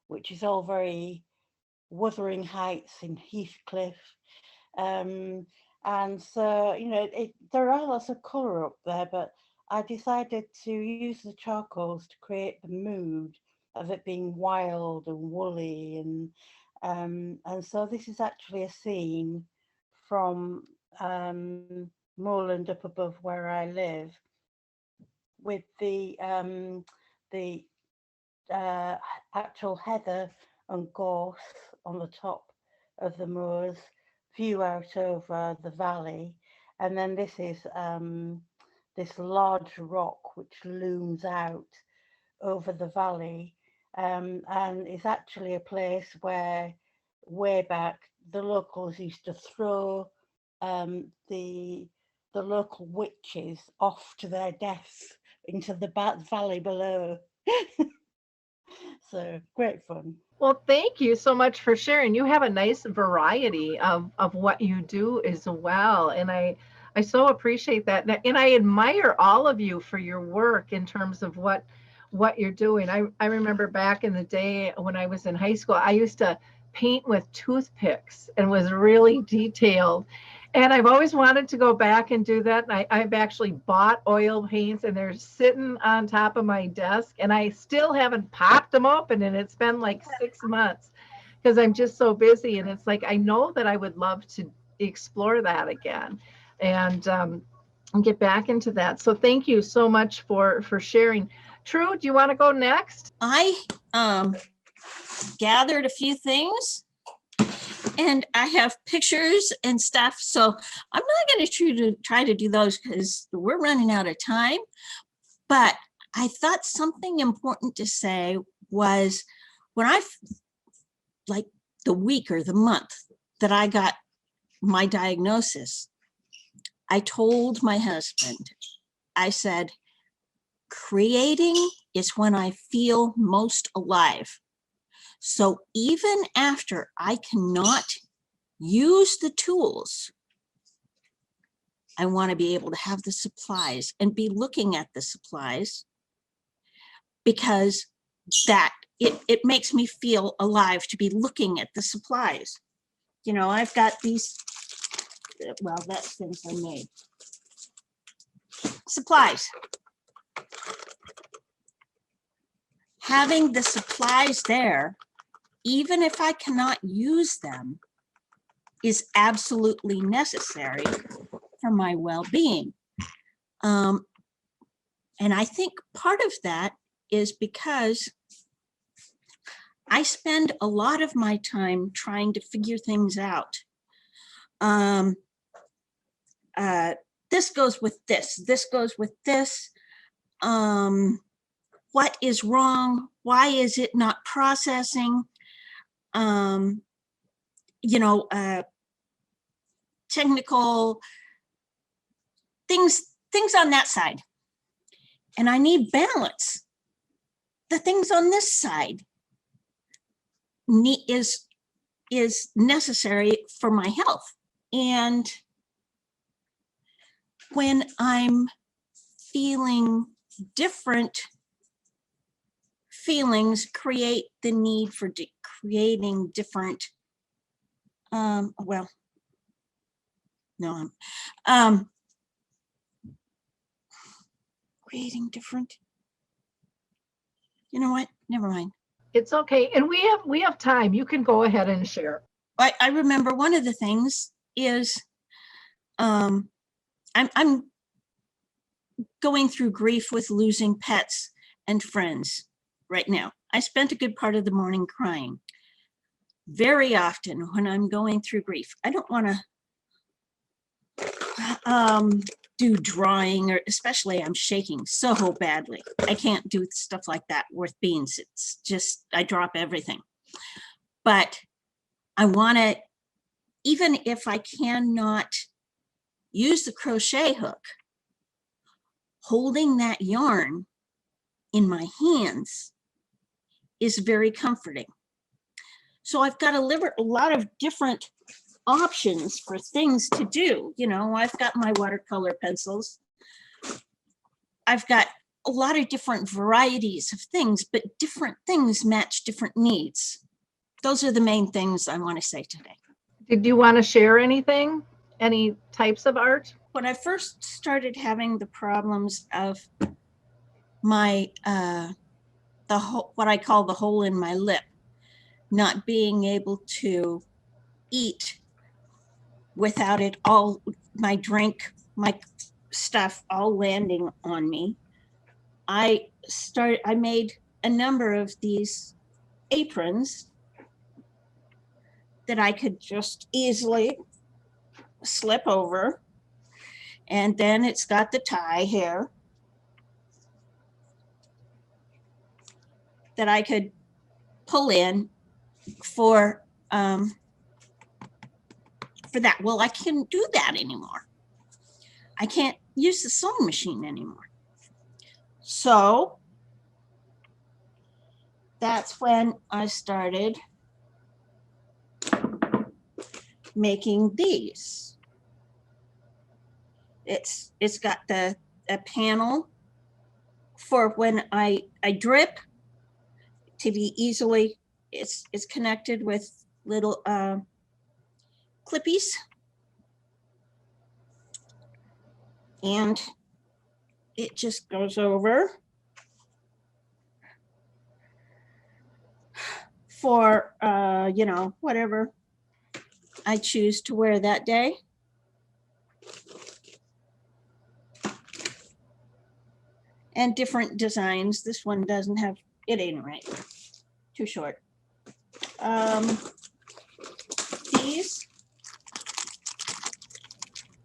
which is all very Wuthering Heights in Heathcliff. And so, you know, there are lots of colour up there, but I decided to use the charcoals to create the mood of it being wild and woolly. And so this is actually a scene from moorland up above where I live, with the actual heather and gorse on the top of the moors, view out over the valley. And then this is this large rock which looms out over the valley, and is actually a place where way back the locals used to throw the local witches off to their deaths into the valley below. So great fun. Well, thank you so much for sharing. You have a nice variety of what you do as well. And I so appreciate that. And I admire all of you for your work in terms of what you're doing. I remember back in the day when I was in high school, I used to paint with toothpicks and was really detailed. And I've always wanted to go back and do that. And I've actually bought oil paints, and they're sitting on top of my desk, and I still haven't popped them open. And it's been like 6 months because I'm just so busy. And it's like, I know that I would love to explore that again and get back into that. So thank you so much for sharing. True, do you want to go next? I gathered a few things And I have pictures and stuff. So I'm not going to try to do those because we're running out of time. But I thought something important to say was when like the week or the month that I got my diagnosis, I told my husband, I said, creating is when I feel most alive. So even after I cannot use the tools, I want to be able to have the supplies and be looking at the supplies, because that it makes me feel alive to be looking at the supplies. You know, I've got these, well, that's things I made. Supplies. Having the supplies there, even if I cannot use them, is absolutely necessary for my well-being. And I think part of that is because I spend a lot of my time trying to figure things out. This goes with this, this goes with this. What is wrong? Why is it not processing? You know, technical things on that side. And I need balance. The things on this side is necessary for my health. And when I'm feeling different feelings, create the need for creating different, well, no, creating different, you know what, never mind. It's okay. And we have time. You can go ahead and share. I remember one of the things is I'm going through grief with losing pets and friends right now. I spent a good part of the morning crying. Very often when I'm going through grief, I don't want to do drawing, or especially I'm shaking so badly. I can't do stuff like that worth beans. It's just, I drop everything. But I want to, even if I cannot use the crochet hook, holding that yarn in my hands is very comforting. So I've got a lot of different options for things to do. You know, I've got my watercolor pencils. I've got a lot of different varieties of things, but different things match different needs. Those are the main things I want to say today. Did you want to share anything? Any types of art? When I first started having the problems of my, what I call the hole in my lip, not being able to eat without it all, my drink, my stuff all landing on me, I made a number of these aprons that I could just easily slip over. And then it's got the tie here that I could pull in for that. Well, I can't do that anymore. I can't use the sewing machine anymore. So that's when I started making these. It's got a panel for when I drip to be easily, it's connected with little clippies. And it just goes over for, you know, whatever I choose to wear that day. And different designs. This one doesn't have, it ain't right. Too short. these.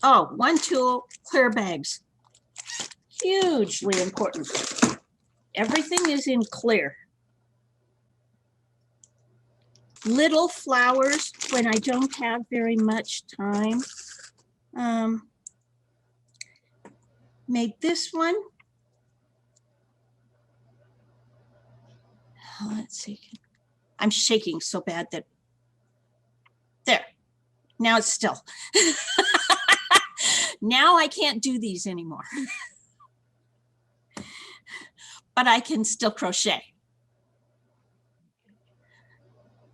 Oh, one tool, clear bags. Hugely important. Everything is in clear. Little flowers when I don't have very much time. Made this one. Let's see. I'm shaking so bad that there. Now it's still. Now I can't do these anymore. But I can still crochet.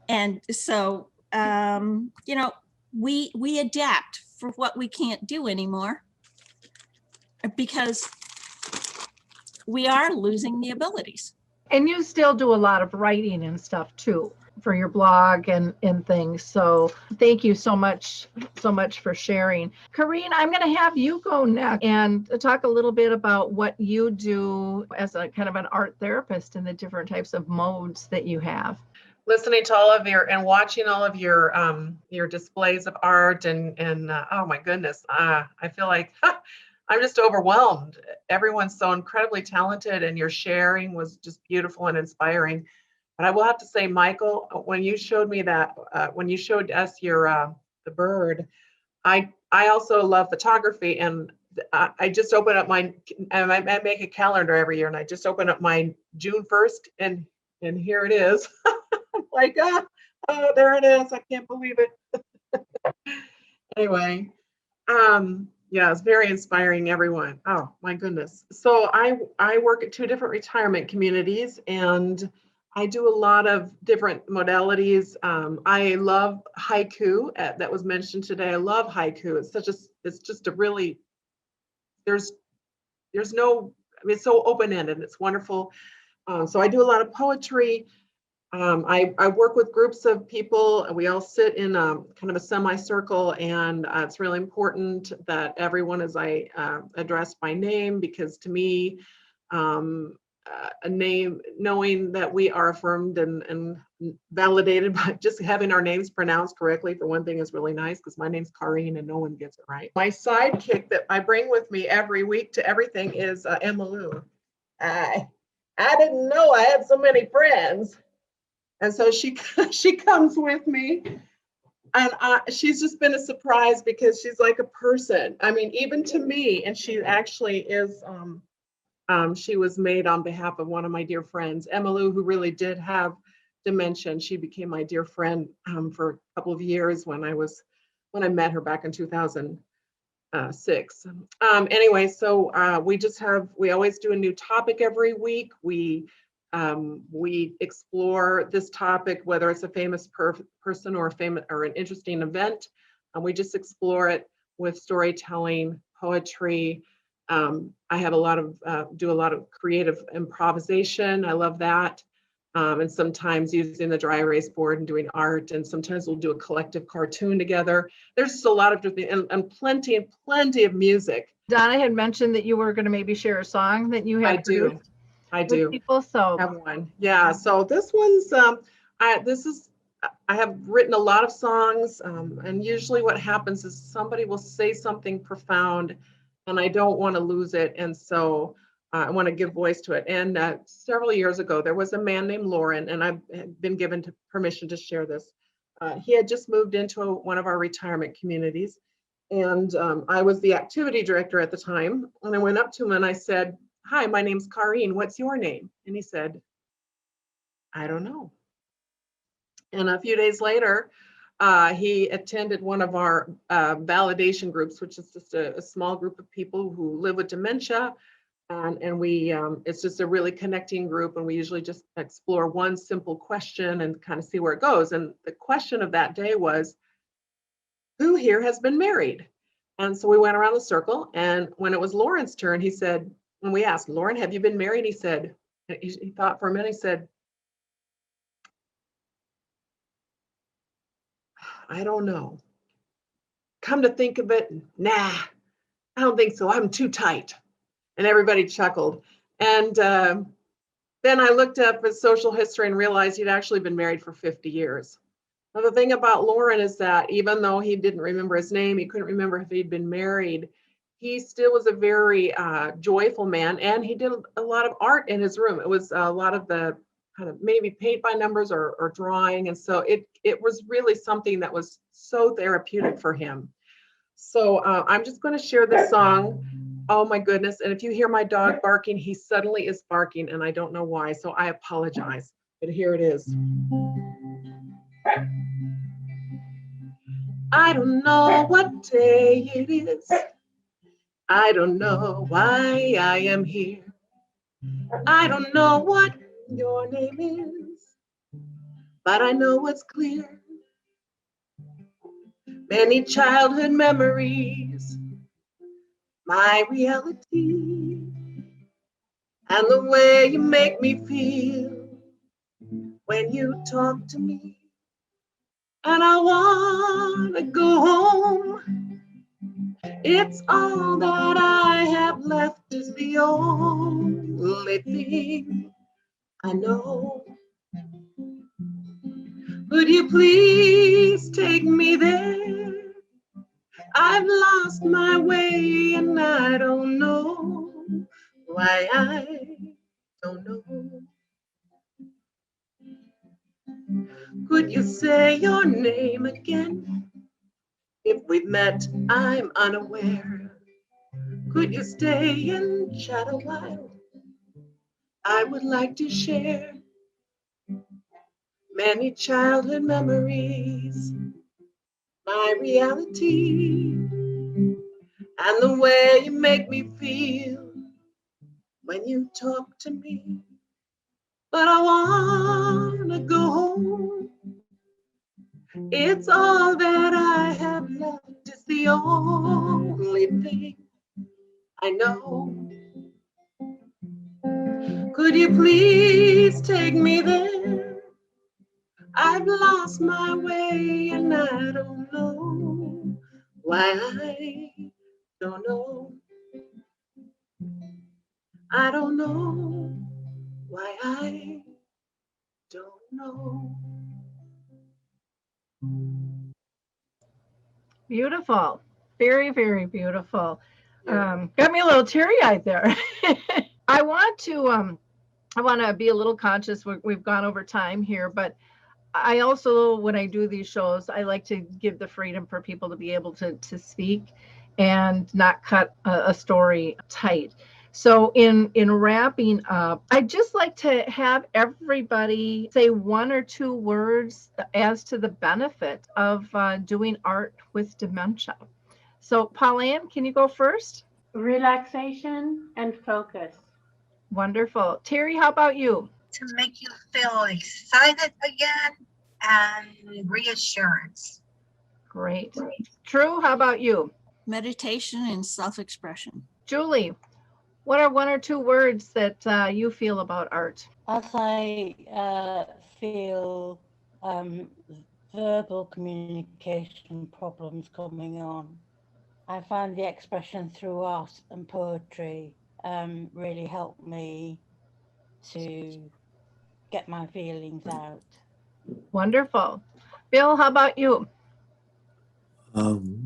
And so, you know, we adapt for what we can't do anymore because we are losing the abilities. And you still do a lot of writing and stuff too for your blog and things. So thank you so much for sharing. Corrine, I'm going to have you go next and talk a little bit about what you do as a kind of an art therapist and the different types of modes that you have. Listening to all of your and watching all of your displays of art and oh my goodness, I feel like I'm just overwhelmed. Everyone's so incredibly talented and your sharing was just beautiful and inspiring. But I will have to say, Michael, when you showed me that, when you showed us your the bird, I also love photography, and I just open up my, and I make a calendar every year, and I just open up my June 1st, and here it is. Like, oh, there it is. I can't believe it. Anyway, yeah, it's very inspiring, everyone. Oh my goodness. So I work at 2 different retirement communities, and I do a lot of different modalities. I love haiku, that was mentioned today. I love haiku. It's just a really, there's no, I mean, it's so open-ended. It's wonderful. So I do a lot of poetry. I work with groups of people, and we all sit in kind of a semicircle, and it's really important that everyone is addressed by name, because to me, a name, knowing that we are affirmed and validated by just having our names pronounced correctly, for one thing, is really nice, because my name's Karine and no one gets it right. My sidekick that I bring with me every week to everything is Emma Lou. I didn't know I had so many friends. And so she comes with me, and she's just been a surprise, because she's like a person. I mean, even to me, and she actually is, she was made on behalf of one of my dear friends, Emma Lou, who really did have dementia. And she became my dear friend for a couple of years when I met her back in 2006. Anyway, so we always do a new topic every week. We explore this topic, whether it's a famous person or an interesting event, and we just explore it with storytelling, poetry. I have do a lot of creative improvisation. I love that. And sometimes using the dry erase board and doing art, and sometimes we'll do a collective cartoon together. There's just a lot of different, and plenty of music. Donna had mentioned that you were going to maybe share a song that you had produced. I do. People, so have one. Yeah. So this one's I have written a lot of songs, and usually what happens is somebody will say something profound, and I don't want to lose it, and so I want to give voice to it. And several years ago, there was a man named Lauren, and I've been given permission to share this. He had just moved into one of our retirement communities, and I was the activity director at the time. And I went up to him and I said, "Hi, my name's Karine. What's your name?" And he said, "I don't know." And a few days later, he attended one of our validation groups, which is just a small group of people who live with dementia. And we, it's just a really connecting group. And we usually just explore one simple question and kind of see where it goes. And the question of that day was, who here has been married? And so we went around the circle. And when it was Lauren's turn, he said, when we asked, "Lauren, have you been married?" He said, he thought for a minute, he said, "I don't know. Come to think of it, nah, I don't think so. I'm too tight." And everybody chuckled. And then I looked up his social history and realized he'd actually been married for 50 years. Now, the thing about Lauren is that even though he didn't remember his name, he couldn't remember if he'd been married, he still was a very joyful man, and he did a lot of art in his room. It was a lot of the kind of maybe paint by numbers or drawing, and so it was really something that was so therapeutic for him. So I'm just going to share this song. Oh my goodness, and if you hear my dog barking, he suddenly is barking, and I don't know why, so I apologize, but here it is. I don't know what day it is. I don't know why I am here. I don't know what your name is, but I know what's clear. Many childhood memories, my reality, and the way you make me feel when you talk to me. And I want to go home. It's all that I have left is the only thing I know. Could you please take me there? I've lost my way and I don't know why I don't know. Could you say your name again? If we've met, I'm unaware. Could you stay and chat a while? I would like to share many childhood memories, my reality, and the way you make me feel when you talk to me. But I wanna go home. It's all that I have left is the only thing I know. Could you please take me there? I've lost my way and I don't know why I don't know. I don't know why I don't know. Beautiful. Very, very beautiful. Got me a little teary-eyed there. I want to be a little conscious. We've gone over time here, but I also, when I do these shows, I like to give the freedom for people to be able to speak and not cut a story tight. So in wrapping up, I'd just like to have everybody say one or two words as to the benefit of doing art with dementia. So Pauline, can you go first? Relaxation and focus. Wonderful. Terry, how about you? To make you feel excited again and reassurance. Great. True, how about you? Meditation and self-expression. Julie, what are one or two words that you feel about art? As I feel verbal communication problems coming on, I find the expression through art and poetry really helped me to get my feelings out. Wonderful. Bill, how about you?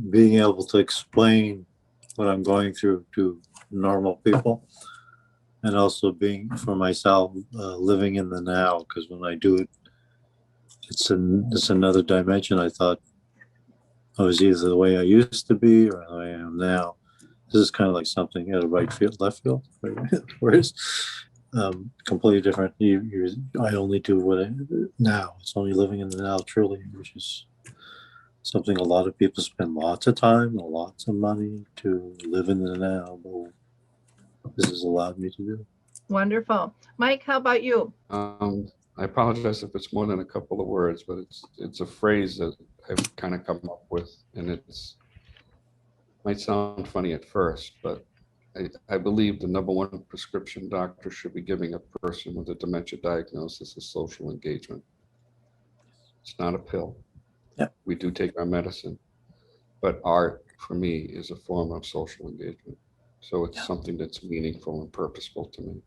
Being able to explain what I'm going through to normal people, and also being for myself living in the now, because when I do it, it's another dimension. I thought I was either the way I used to be or the way I am now. This is kind of like something at a right field, left field, whereas completely different. I only do what now. It's only living in the now, truly, which is something a lot of people spend lots of time and lots of money to live in the now. But this has allowed me to do. Wonderful. Mike, how about you? I apologize if it's more than a couple of words, but it's a phrase that I've kind of come up with, and it's might sound funny at first, but I believe the number one prescription doctor should be giving a person with a dementia diagnosis is social engagement. It's not a pill. Yeah. We do take our medicine, but art for me is a form of social engagement. So it's something that's meaningful and purposeful to me.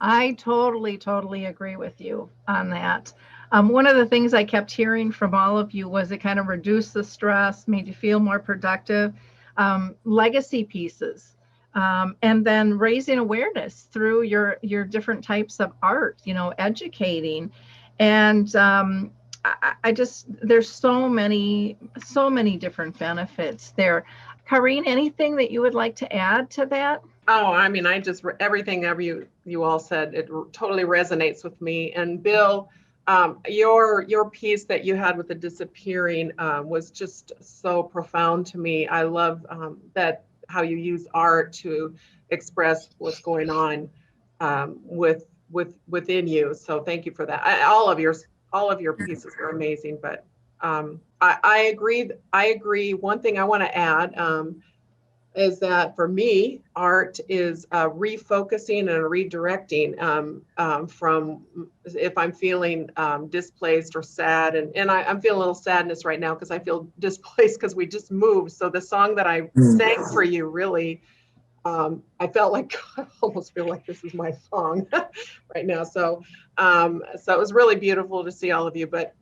I totally agree with you on that. One of the things I kept hearing from all of you was it kind of reduced the stress, made you feel more productive. Legacy pieces, and then raising awareness through your different types of art. Educating, and I just there's so many different benefits there. Karine, anything that you would like to add to that? Oh, I mean, everything you all said, it totally resonates with me. And Bill, your piece that you had with the disappearing was just so profound to me. I love that how you use art to express what's going on within you. So thank you for that. All of your pieces were amazing. But I agree. One thing I want to add. Is that for me, art is refocusing and redirecting from if I'm feeling displaced or sad. And I'm feeling a little sadness right now because I feel displaced because we just moved. So the song that I sang for you really, I felt like, I almost feel like this is my song right now. So it was really beautiful to see all of you. But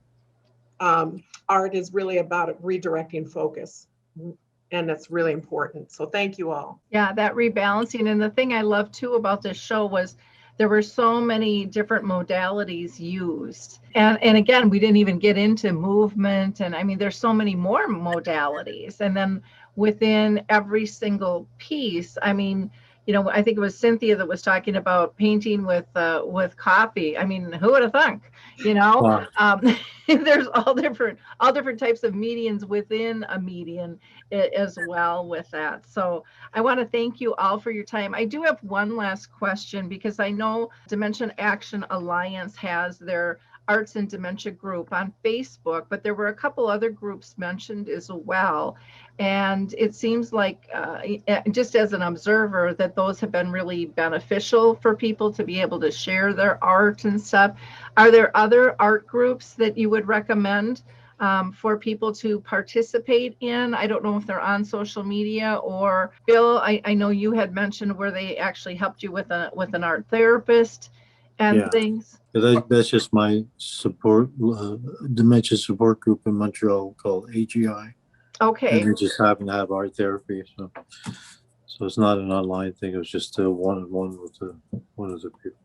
art is really about redirecting focus. And that's really important. So thank you all. Yeah, that rebalancing. And the thing I love too about this show was there were so many different modalities used. And again, we didn't even get into movement. And I mean, there's so many more modalities. And then within every single piece, I mean, I think it was Cynthia that was talking about painting with coffee. I mean, who would have thunk? Wow. There's all different types of medians within a median as well with that. So I want to thank you all for your time. I do have one last question because I know Dementia Action Alliance has their Arts and Dementia group on Facebook, but there were a couple other groups mentioned as well. And it seems like, just as an observer, that those have been really beneficial for people to be able to share their art and stuff. Are there other art groups that you would recommend for people to participate in? I don't know if they're on social media, or Bill, I know you had mentioned where they actually helped you with an art therapist and things. That's just my support, dementia support group in Montreal called AGI. Okay. And they just happen to have art therapy. So it's not an online thing. It was just a one-on-one with one of the people.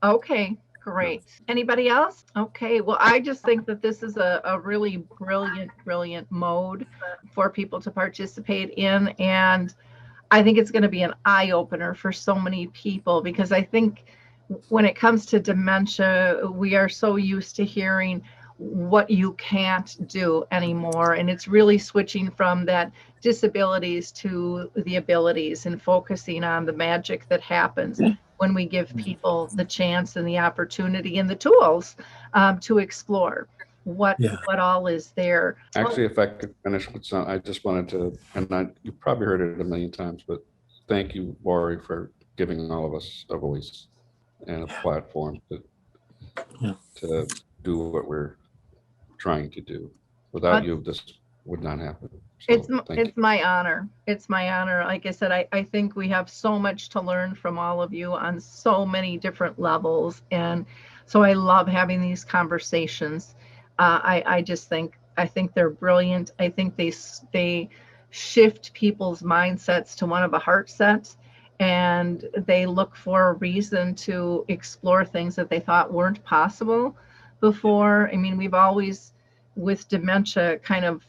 Okay, great. Anybody else? Okay, well, I just think that this is a really brilliant mode for people to participate in. And I think it's going to be an eye-opener for so many people, because I think when it comes to dementia, we are so used to hearing what you can't do anymore. And it's really switching from that disabilities to the abilities and focusing on the magic that happens when we give people the chance and the opportunity and the tools to explore what all is there. Actually, if I could finish with some, I just wanted to, and you probably heard it a million times, but thank you, Lori, for giving all of us a voice and a platform to do what we're trying to do. Without you, this would not happen. So, it's my honor. It's my honor. Like I said, I think we have so much to learn from all of you on so many different levels. And so I love having these conversations. I think they're brilliant. I think they shift people's mindsets to one of a heart set, and they look for a reason to explore things that they thought weren't possible before. I mean, we've always, with dementia,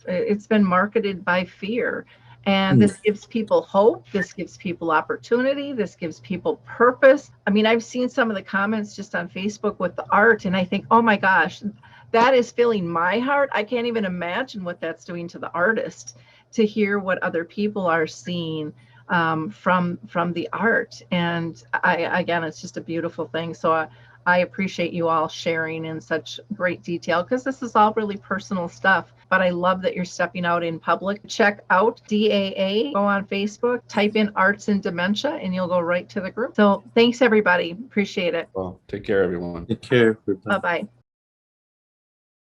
it's been marketed by fear. And this gives people hope. This gives people opportunity. This gives people purpose. I mean, I've seen some of the comments just on Facebook with the art, and I think, oh my gosh, that is filling my heart. I can't even imagine what that's doing to the artist, to hear what other people are seeing from the art. And again, it's just a beautiful thing. So I appreciate you all sharing in such great detail, because this is all really personal stuff. But I love that you're stepping out in public. Check out DAA, go on Facebook, type in Arts and Dementia, and you'll go right to the group. So thanks, everybody. Appreciate it. Well, take care, everyone. Take care. Bye-bye.